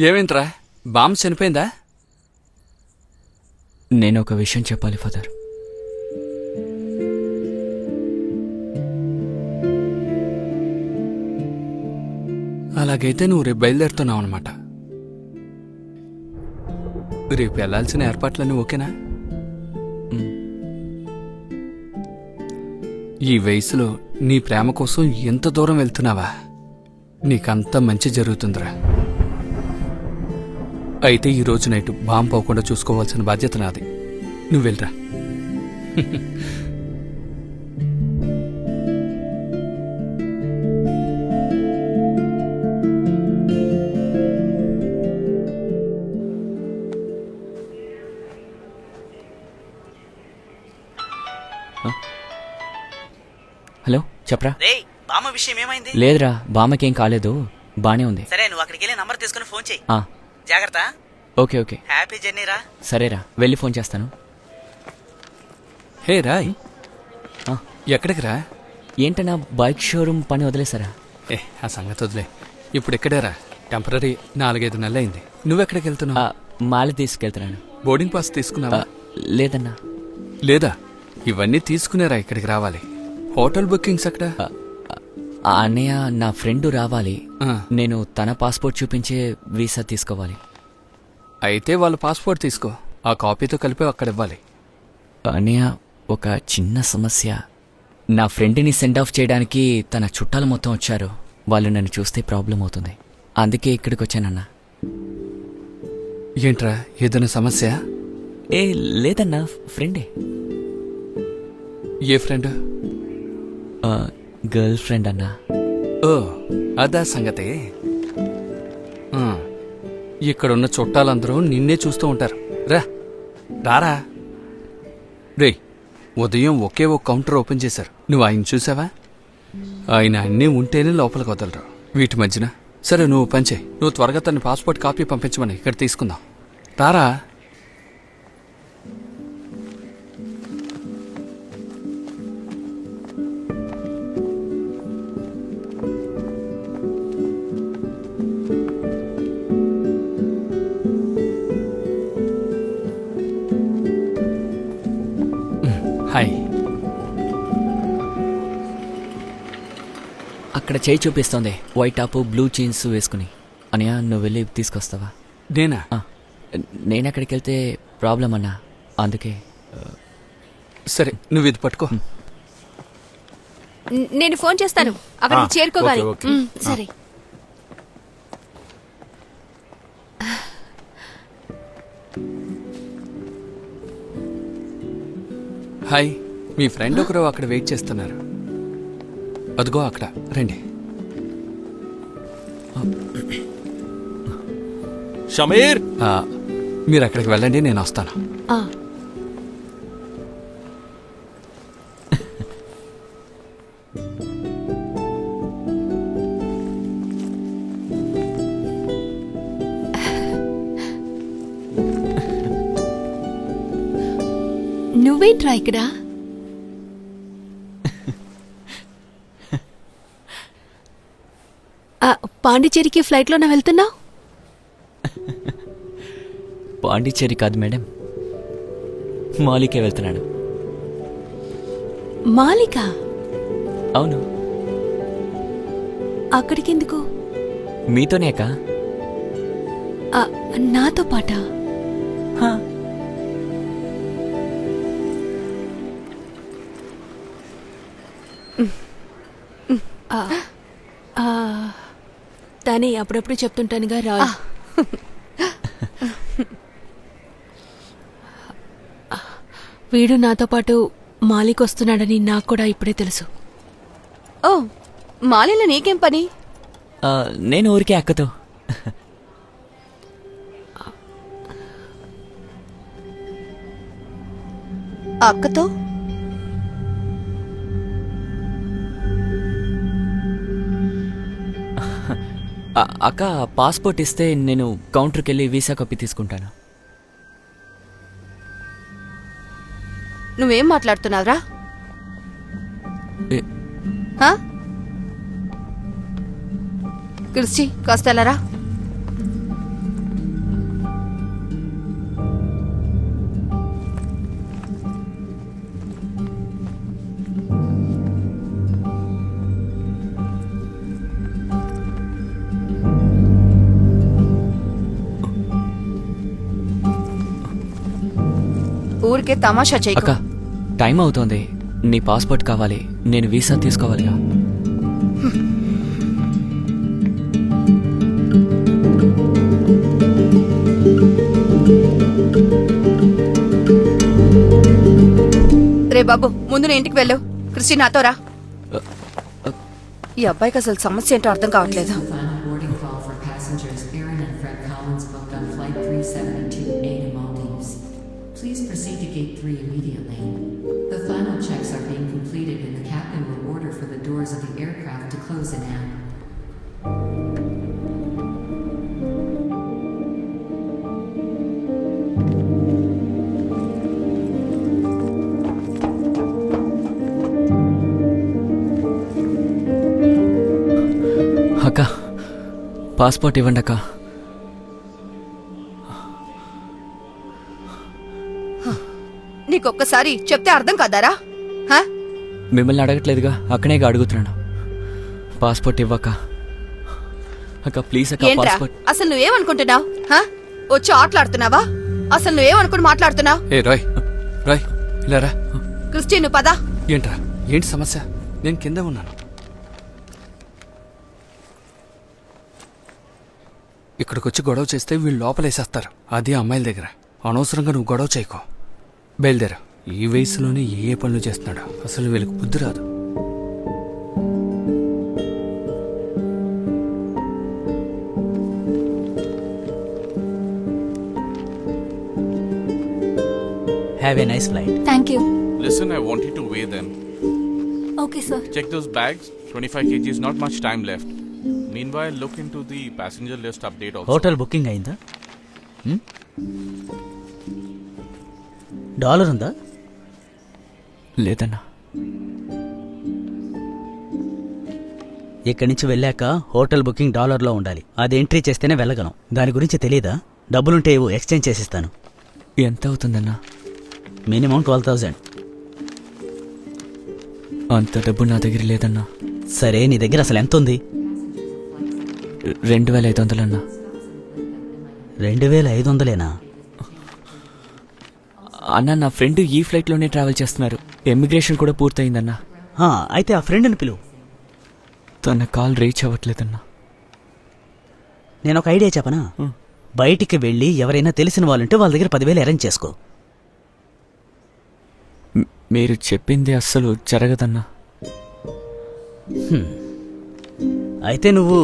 ఏమేంట్రా, బామ్మ చనిపోయిందా? నేను ఒక విషయం చెప్పాలి ఫాదర్. అలాగైతే నువ్వు రేపు బయలుదేరుతున్నావు అనమాట. రేపు వెళ్లాల్సిన ఏర్పాట్లన్నీ ఓకేనా? ఈ వయసులో నీ ప్రేమ కోసం ఎంత దూరం వెళ్తున్నావా? నీకంతా మంచి జరుగుతుందిరా. అయితే ఈ రోజు నైట్ బాంబు పోకుండా చూసుకోవాల్సిన బాధ్యత నాది. నువ్వు వెళ్ళరా. Huh? చెప్పరా? రే బామ్మ విషయం ఏమైంది? లేదురా, బామ్మకేం కాలేదు, బానే ఉంది. సరే నువ్వు అక్కడికి వెళ్ళి నంబర్ తీసుకుని ఫోన్ చేయి. ఆ, జాగ్రత్త. ఓకే ఓకే, హ్యాపీ జర్నీ రా. సరేరా, వెళ్ళి ఫోన్ చేస్తాను. హే రాయ్, ఆ, ఎక్కడికి రా? ఏంటన్నా బైక్ షోరూమ్ పని వదిలేసారా? ఆ సంగతి వదిలే. ఇప్పుడు ఎక్కడేరా? టెంపరీ 4-5 నెలలైంది. నువ్వెక్కడికి వెళ్తున్నావు? మాల తీసుకెళ్తున్నాను. బోర్డింగ్ పాస్ తీసుకున్నావా? లేదన్నా. లేదా? ఇవన్నీ తీసుకునేరా ఇక్కడికి రావాలి. హోటల్ బుకింగ్స్ అక్కడ? అన్నయ్య, నా ఫ్రెండ్ రావాలి. ఆ. నేను తన పాస్పోర్ట్ చూపించే వీసా తీసుకోవాలి. అయితే వాళ్ళ పాస్పోర్ట్ తీసుకో, ఆ కాపీతో కలిపి అక్కడ ఇవ్వాలి. అన్నయ్య, ఒక చిన్న సమస్య. నా ఫ్రెండ్ని సెండ్ ఆఫ్ చేయడానికి తన చుట్టాలు మొత్తం వచ్చారు. వాళ్ళు నన్ను చూస్తే ప్రాబ్లం అవుతుంది, అందుకే ఇక్కడికి వచ్చానన్నా. ఏంట్రా, ఏదైనా సమస్య? ఏ లేదన్నా, ఫ్రెండే. ఏ ఫ్రెండ్? గర్ల్ ఫ్రెండ్ అన్నా. ఓ, అదా సంగతి. ఇక్కడున్న చుట్టాలందరూ నిన్నే చూస్తూ ఉంటారు. రారా. రే, ఉదయం ఒకే ఒక కౌంటర్ ఓపెన్ చేశారు. నువ్వు ఆయన చూసావా? ఆయన అన్నీ ఉంటేనే లోపలికి వదలరు వీటి మధ్యన. సరే నువ్వు పంచే, నువ్వు త్వరగా తన పాస్పోర్ట్ కాపీ పంపించమని ఇక్కడ తీసుకుందాం. రారా. హాయ్. అక్కడ చేయి చూపిస్తోంది, వైట్ టాప్ బ్లూ జీన్స్ వేసుకుని. అన్నయ్య, నువ్వు వెళ్ళి తీసుకొస్తావా? నేనా? నేను అక్కడికి వెళ్తే ప్రాబ్లం అన్నా, అందుకే. సరే, నువ్వు ఇది పట్టుకో. నేను ఫోన్ చేస్తాను, అక్కడికి చేరుకోవాలి. Okay, okay. సరే. హాయ్, మీ ఫ్రెండ్ ఒకరు అక్కడ వెయిట్ చేస్తున్నారు. అదిగో అక్కడ, రండి. షమీర్, మీరు అక్కడికి వెళ్ళండి, నేను వస్తాను. నువ్వేంట్రా ఇక్కడ? పాండిచేరికి ఫ్లైట్లోనా వెళ్తున్నావు? పాండిచ్చేరి కాదు మేడం, మాలికే వెళ్తున్నాడు. మాలిక? అవును. అక్కడికెందుకు? మీతోనేకా? నాతో పాటా? తనే అప్పుడప్పుడు చెప్తుంటానుగా రా. వీడు నాతో పాటు మాలిక్ వస్తున్నాడని నాకు కూడా ఇప్పుడే తెలుసు. ఓ, మాలిలో నీకేం పని? నేను ఊరికే అక్కతో. అక్కతో? అక్క పాస్పోర్ట్ ఇస్తే నేను కౌంటర్కి వెళ్ళి వీసా కాపీ తీసుకుంటాను. నువ్వేం మాట్లాడుతున్నావురా? క్రిస్టి, కాస్త వెళ్ళరా. ఊరికే తమాషా చేయకు. అక్క, టైం అవుతోంది, నీ పాస్పోర్ట్ కావాలి, నేను వీసా తీసుకోవాలిగా. రే బాబు, ముందు నీ ఇంటికి వెళ్ళు. క్రిస్టి, నాతో రా. ఈ అబ్బాయికి అసలు సమస్య ఏంటో అర్థం కావట్లేదు. Please proceed to Gate 3 immediately. The final checks are being completed and the captain will order for the doors of the aircraft to close in an. అక్క పాస్పోర్ట్ ఇవ్వండి అక్క. నీకొక్కసారి చెప్తే అర్థం కాదారా? హ? మిమ్మల్ని అడగట్లేదుగా, అక్కనేగా అడుగుతున్నాను. పాస్పోర్ట్ ఇవ్వక్క. అక్క ప్లీజ్ అక్క, ఏంట్రా పాస్పోర్ట్. అసలు నువ్వేమనుకుంటున్నావు? వచ్చి ఆటలాడుతున్నావా? అసలు నువ్వేమనుకుని మాట్లాడుతున్నావు? ఏ రాయ్ రాయ్ ఇలారా. క్రిస్టియన్ నువ్వు పదా. ఏంట్రా ఏంటి సమస్య? నేను కింద ఉన్నాను. ఇక్కడికి వచ్చి గొడవ చేస్తే వీళ్ళు లోపలేసేస్తారు. అది అమ్మాయిల దగ్గర. అనవసరంగా నువ్వు గొడవ చేయకో. బయలుదేరా. ఈ వయసులోనే ఏ పనులు చేస్తున్నాడు? అసలు వీళ్ళకి బుద్ధి రాదు. Have a nice flight. Thank you. Listen, I want you to weigh them. Okay sir. Check those bags. 25 kgs, not much time left. Meanwhile, look into the passenger list update also. Hotel booking అయిందా? డాలర్ ఉందా? లేదన్నా. ఇక్కడి నుంచి వెళ్ళాక హోటల్ బుకింగ్ డాలర్లో ఉండాలి. అది ఎంట్రీ చేస్తేనే వెళ్ళగలం. దాని గురించి తెలీదా? డబ్బులుంటే ఇవ్వు, ఎక్స్చేంజ్ చేసిస్తాను. ఎంత అవుతుందన్నా? మినిమం 12,000. అంత డబ్బు నా దగ్గర లేదన్నా. సరే, నీ దగ్గర అసలు ఎంత ఉంది? 2,500 అన్నా. 2,500 అన్నా, నా ఫ్రెండ్ ఈ ఫ్లైట్లోనే ట్రావెల్ చేస్తున్నారు. ఎమిగ్రేషన్ కూడా పూర్తయిందన్నా. అయితే ఆ ఫ్రెండ్ని పిలువు. తన కాల్ రీచ్ అవ్వట్లేదన్నా. నేను ఒక ఐడియా చెప్పనా? బయటికి వెళ్ళి ఎవరైనా తెలిసిన వాళ్ళుంటే వాళ్ళ దగ్గర 10,000 అరేంజ్ చేసుకో. మీరు చెప్పింది అస్సలు జరగదన్నా. అయితే నువ్వు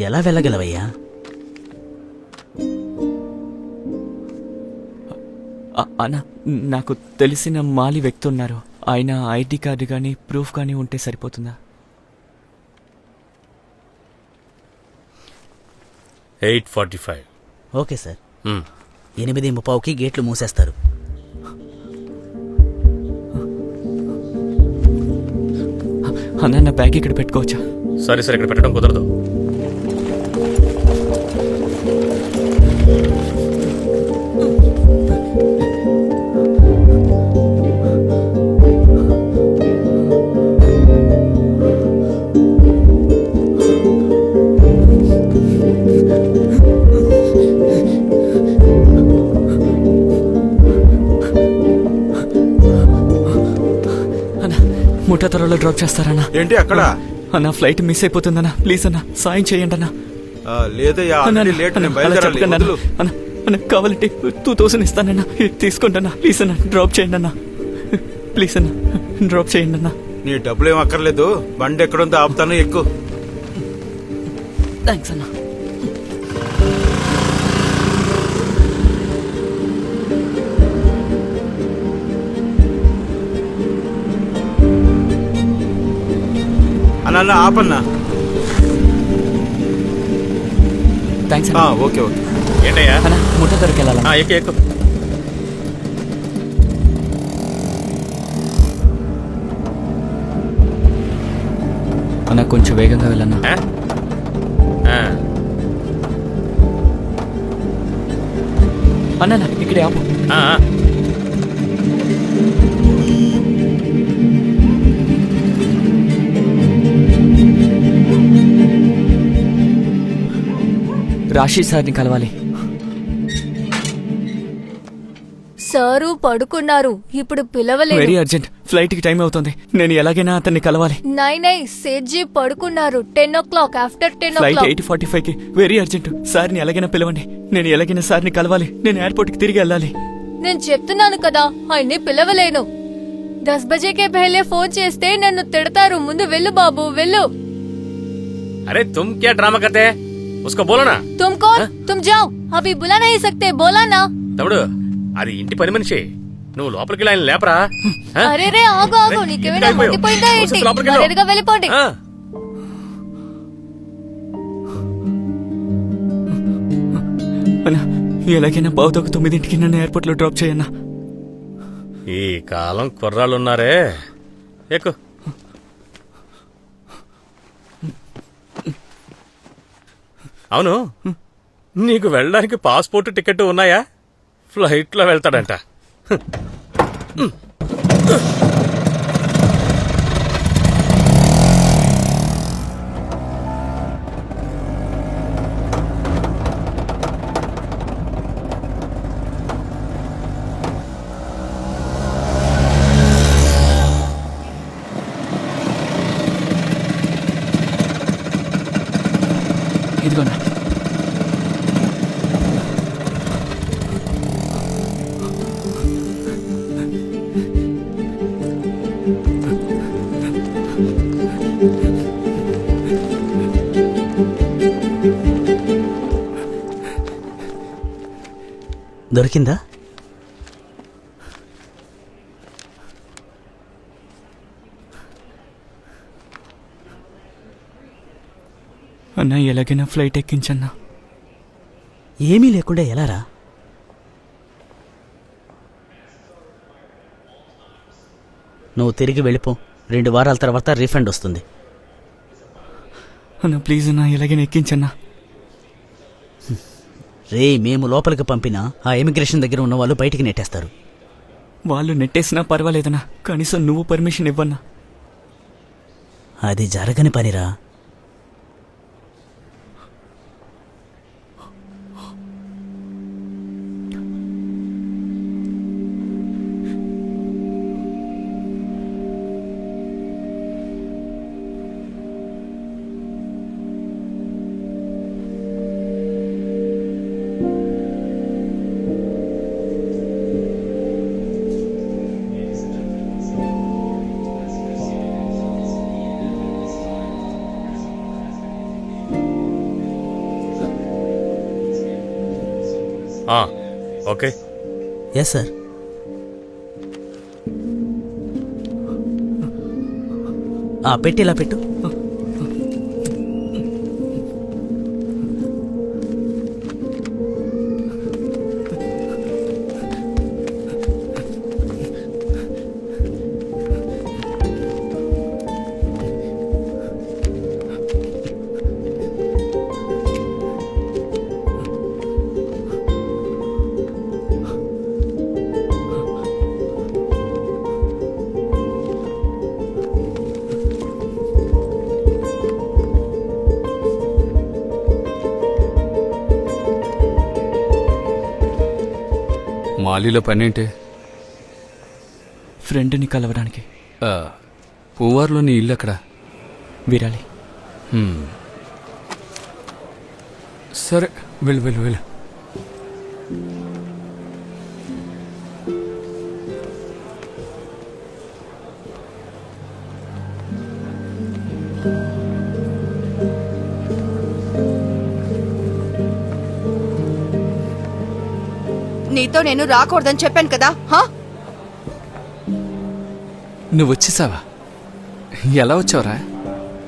ఎలా వెళ్ళగలవయ్యా? అన్నా, నాకు తెలిసిన మాలి వ్యక్తి ఉన్నారు. ఆయన ఐడి కార్డు కానీ ప్రూఫ్ కానీ ఉంటే సరిపోతుందా? 8:45. Okay sir. 8:30కి గేట్లు మూసేస్తారు. అన్నా, నా బ్యాగ్ ఇక్కడ పెట్టుకోవచ్చా? సరే సరే, ఇక్కడ పెట్టడం కుదరదు. ముఠా త్వరలో డ్రాప్ చేస్తారన్నా? ఏంటి అక్కడ? అన్నా, ఫ్లైట్ మిస్ అయిపోతుందన్నా. ప్లీజ్ అన్నా, సాయం చేయండి అన్నా. లేదయ్యా, లేట్. నేను బయలుదేరాలి. వదులు. అన్న, కావాలంటే 2,000 ఇస్తానన్నా. తీసుకుంటానా? ప్లీజ్ అన్నా, డ్రాప్ చేయండి అన్నా. ప్లీజ్ అన్నా, డ్రాప్ చేయండి అన్నా. నీ డబ్బులు ఏం అక్కర్లేదు. బండి ఎక్కడుందో ఆపుతాను, ఎక్కువ. థ్యాంక్స్ అన్నా. అన్న ఆపన్నా. థ్యాంక్స్. Okay okay. ఏంటయ్యా? అన్నా, ముఠా త్వరకి వెళ్ళాలన్నా. ఎక్కు. అన్నా, కొంచెం వేగంగా వెళ్ళన్నా. అన్నా, ఇక్కడే ఆపు. రాశి సార్ని కలవాలి. సారు పడుకున్నారు, ఇప్పుడు పిలవలేదు. వెరీ అర్జెంట్, ఫ్లైట్ కి టైం అవుతుంది. నేను ఎలాగైనా అతన్ని కలవాలి. నై సేట్జీ పడుకున్నారు. 10 o'clock, ఆఫ్టర్ 10 ఫ్లైట్ o'clock. 8:45కి. Very urgent. సార్ని ఎలాగైనా పిలవండి. నేను ఎలాగైనా సార్ని కలవాలి. నేను ఎయిర్పోర్ట్ కి తిరిగి వెళ్ళాలి. నేను చెప్తున్నాను కదా, ఆయన్ని పిలవలేను. 10 బజేకే పహలే ఫోన్ చేస్తే నన్ను తిడతారు. ముందు వెళ్ళు బాబు, వెళ్ళు. అరే తుమ్ క్యా డ్రామా కర్తే? ఉస్కో బోలో నా. तुम कौन? तुम जाओ, अभी बुला नहीं सकते, बोला ना. తమ్ముడు, అది ఇంటి పని మనిషి. నువ్వు లోపలికి ఆయన లేపరా. ఆ? అరే రే ఆగు ఆగు, నీకేమైనా అయిపోయావు. మండిపోయిందా ఏంటి? ఒకసారి లోపలికి వెళ్ళు. మర్యాదగా వెళ్ళిపోండి. ఆ. అన్నా ఎలాగైనా బావుతో 9ంటికి నన్ను ఎయిర్పోర్ట్లో డ్రాప్ చేయన్నా. ఈ కాలం కుర్రాళ్ళున్నారే. ఎక్కు. అవును, నీకు వెళ్ళడానికి పాస్పోర్ట్ టికెట్ ఉన్నాయా? ఫ్లైట్లో వెళ్తాడంట. ఇదిగోనా. దొరికిందా? అన్నా ఎలాగైనా ఫ్లైట్ ఎక్కించన్నా. ఏమీ లేకుండా ఎలారా? నువ్వు తిరిగి వెళ్ళిపో. 2 వారాల తర్వాత రీఫండ్ వస్తుంది. అన్నా ప్లీజ్ అన్నా ఎలాగైనా ఎక్కించన్నా. రే, మేము లోపలికి పంపినా ఆ ఇమిగ్రేషన్ దగ్గర ఉన్న వాళ్ళు బయటికి నెట్టేస్తారు. వాళ్ళు నెట్టేసినా పర్వాలేదన్నా, కనీసం నువ్వు పర్మిషన్ ఇవ్వన్నా. అది జరగని పనిరా. ఓకే. Yes sir. పెట్టి ఇలా పెట్టు. మాలీలో పనేంటి? ఫ్రెండ్ని కలవడానికి. పూవార్లో నీ ఇల్లు ఎక్కడ? విరాలి. సరే వెళ్ళు వెళ్ళు వెళ్ళు. నీతో నేను రాకూడదని చెప్పాను కదా. నువ్వు వచ్చేసావా? ఎలా వచ్చావురా?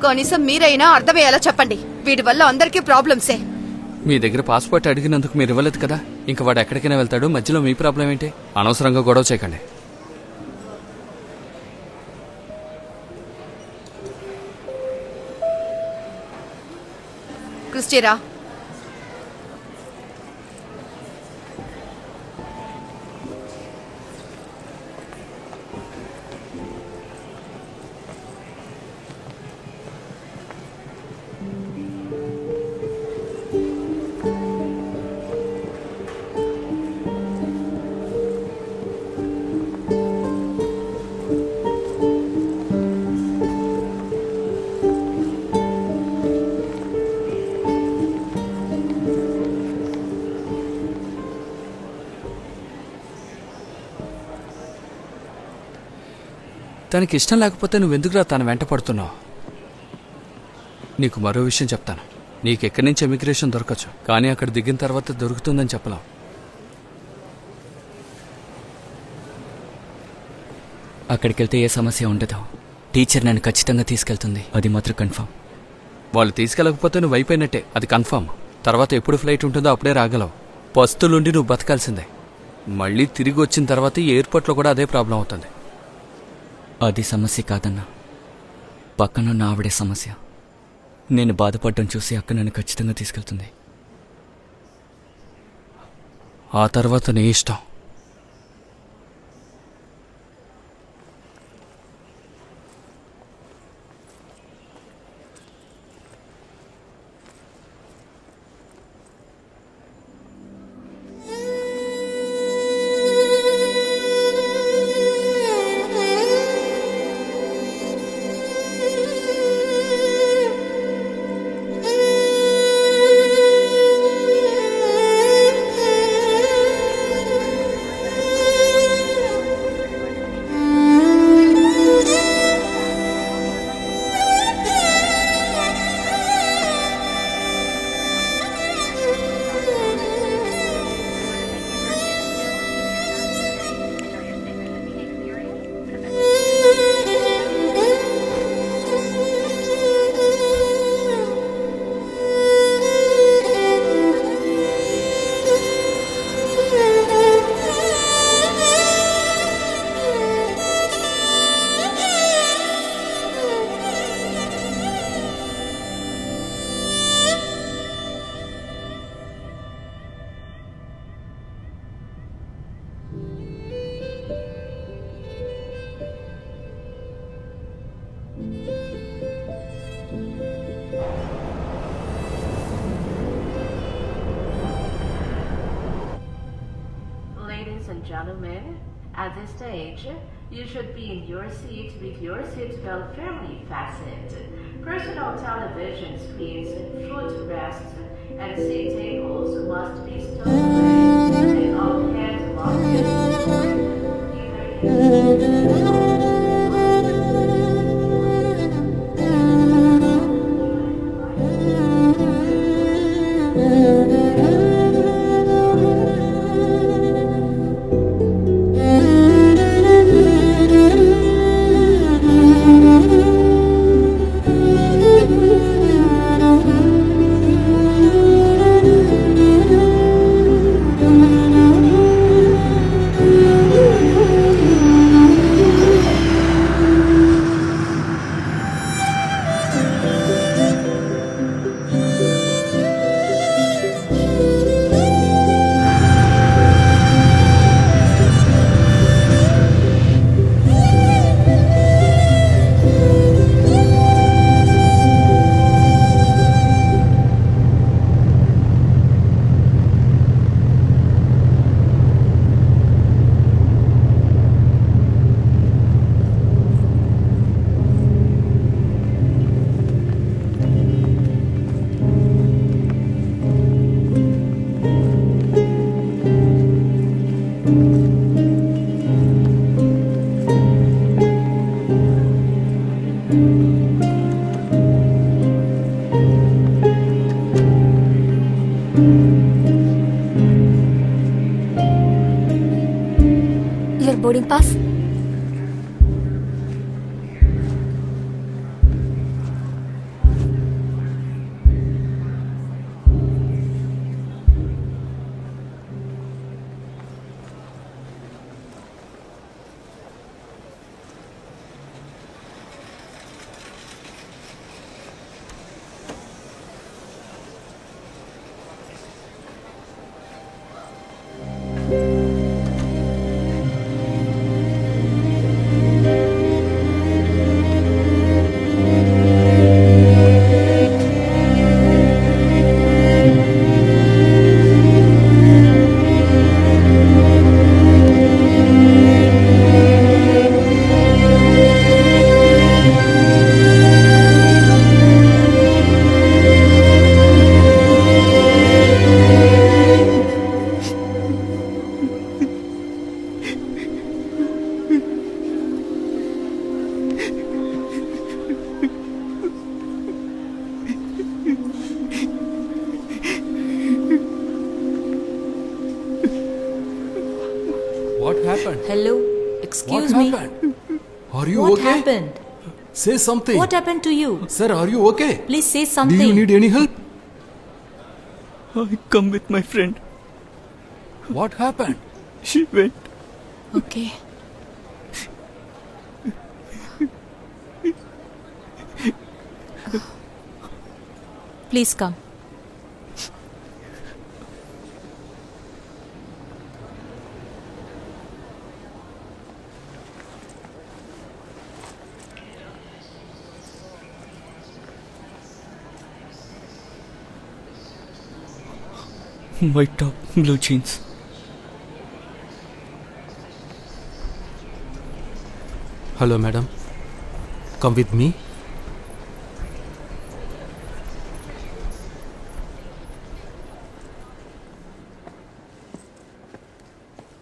కనీసం మీరైనా అర్థమయ్యేలా చెప్పండి. వీడి వల్ల అందరికీ ప్రాబ్లమ్సే. మీ దగ్గర పాస్పోర్ట్ అడిగినందుకు మీరు ఇవ్వలేదు కదా. ఇంకా వాడు ఎక్కడికైనా వెళ్తాడు, మధ్యలో మీ ప్రాబ్లం ఏంటి? అనవసరంగా గొడవ చేయకండి. క్రిస్టిరా, తనకి ఇష్టం లేకపోతే నువ్వెందుకురా తన వెంట పడుతున్నావు? నీకు మరో విషయం చెప్తాను. నీకు ఎక్కడి నుంచి ఎమిగ్రేషన్ దొరకచ్చు, కానీ అక్కడ దిగిన తర్వాత దొరుకుతుందని చెప్పలేం. అక్కడికి వెళ్తే ఏ సమస్య ఉండదు. టీచర్ నన్ను ఖచ్చితంగా తీసుకెళ్తుంది, అది మాత్రం కన్ఫర్మ్. వాళ్ళు తీసుకెళ్ళకపోతే నువ్వు అయిపోయినట్టే, అది కన్ఫర్మ్. తర్వాత ఎప్పుడు ఫ్లైట్ ఉంటుందో అప్పుడే రాగలవు. పస్తులుండి నువ్వు బతకాల్సిందే. మళ్ళీ తిరిగి వచ్చిన తర్వాత ఈ ఎయిర్పోర్ట్లో కూడా అదే ప్రాబ్లం అవుతుంది. అది సమస్య కాదన్నా, పక్కనున్న ఆవిడే సమస్య. నేను బాధపడడం చూసి అక్క నన్ను ఖచ్చితంగా తీసుకెళ్తుంది. ఆ తర్వాత నీ ఇష్టం. Ladies and gentlemen, at this stage, you should be in your seat with your seatbelt firmly fastened. Personal television screens, footrests, and seat tables must be stowed away, and all hand luggage Your boarding pass? What happened? Hello, What excuse me. happened? Are you What okay? happened? Say something. What happened to you? Sir, are you okay? Please say Do something. you need any help? I come with my friend. What happened? She went. Okay. Please come. White top, blue jeans. Hello, madam. Come with me.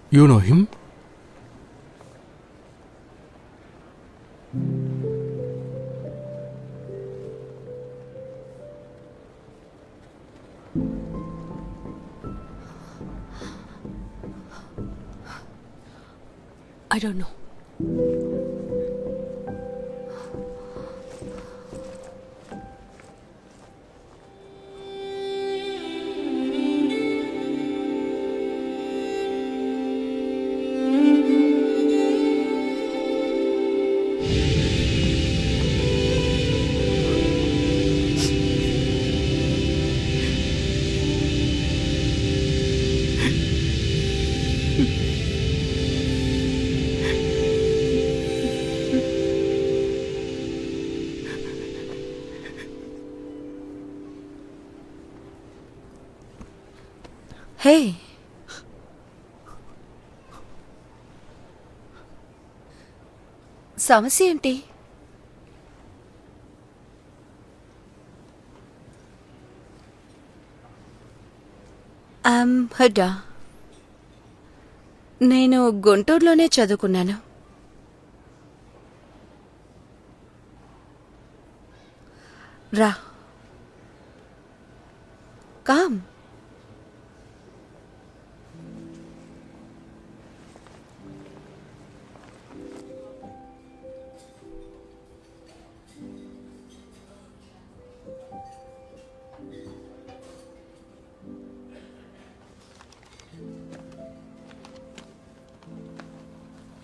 You know him? I don't know. హే, సమస్య ఏంటి? హుడ్డా. నేను గుంటూరులోనే చదువుకున్నాను. రా, కామ్.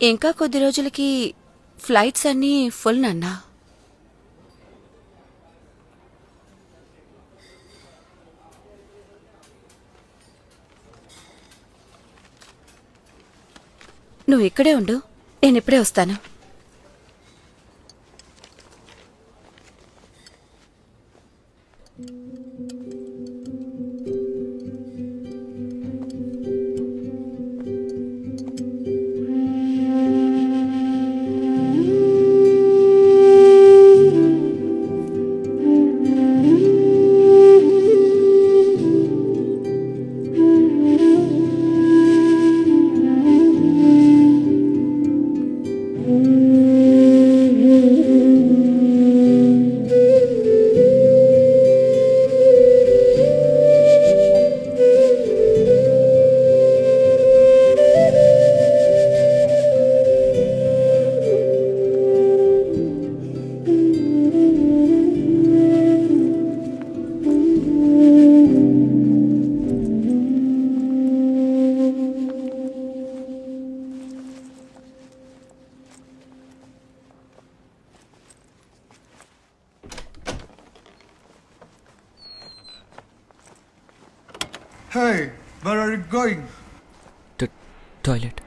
ఇంకా కొద్ది రోజులకి ఫ్లైట్స్ అన్నీ ఫుల్ నాన్నా. నువ్వు ఇక్కడే ఉండు, నేను ఇప్పుడే వస్తాను. Hey, where are you going? Toilet.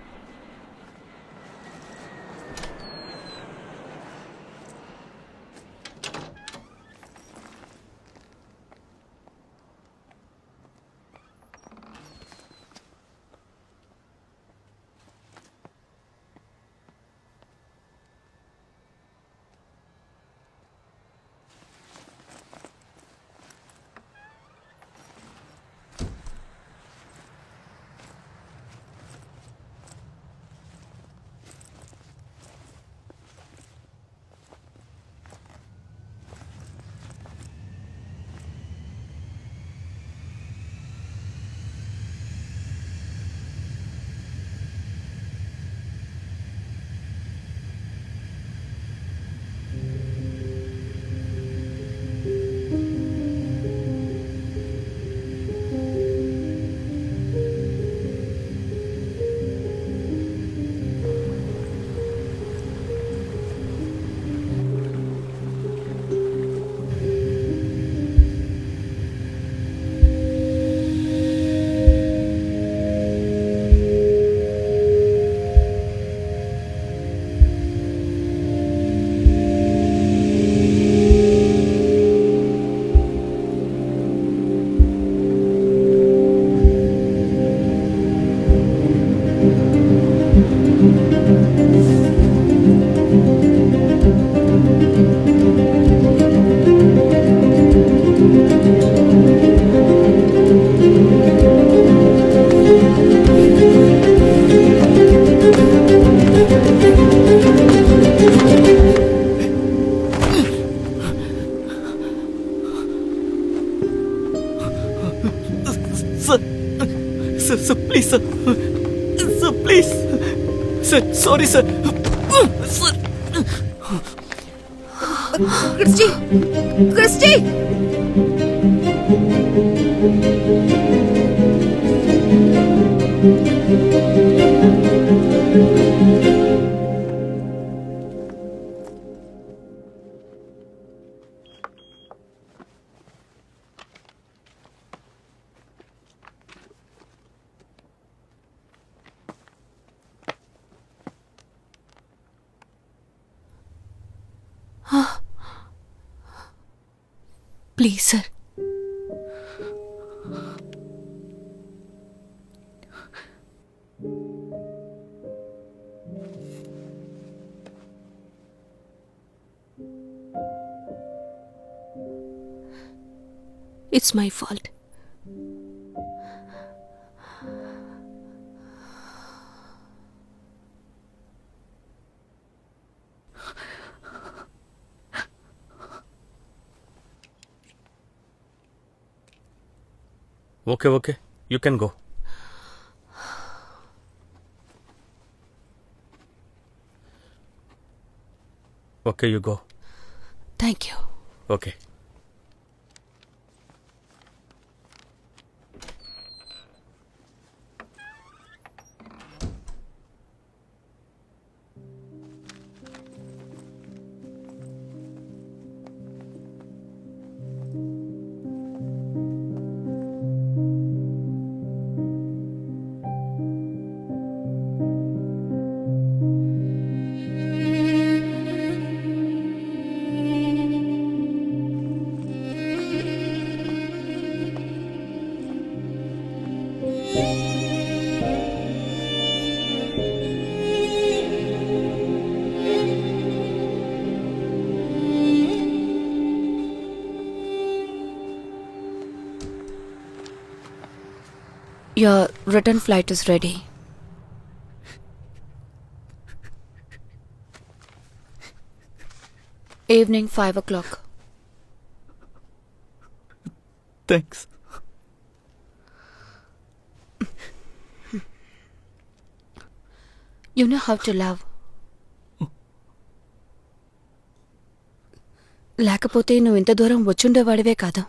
Sir please sir sir please sir sorry sir sir Christy Christy please sir it's my fault. Okay okay you can go. Okay you go. Thank you. Okay. Your return flight is ready. Evening 5 o'clock. Thanks. You know how to love. లేకపోతే నువ్వు ఇంత దూరం వచ్చుండేవాడివే కాదు.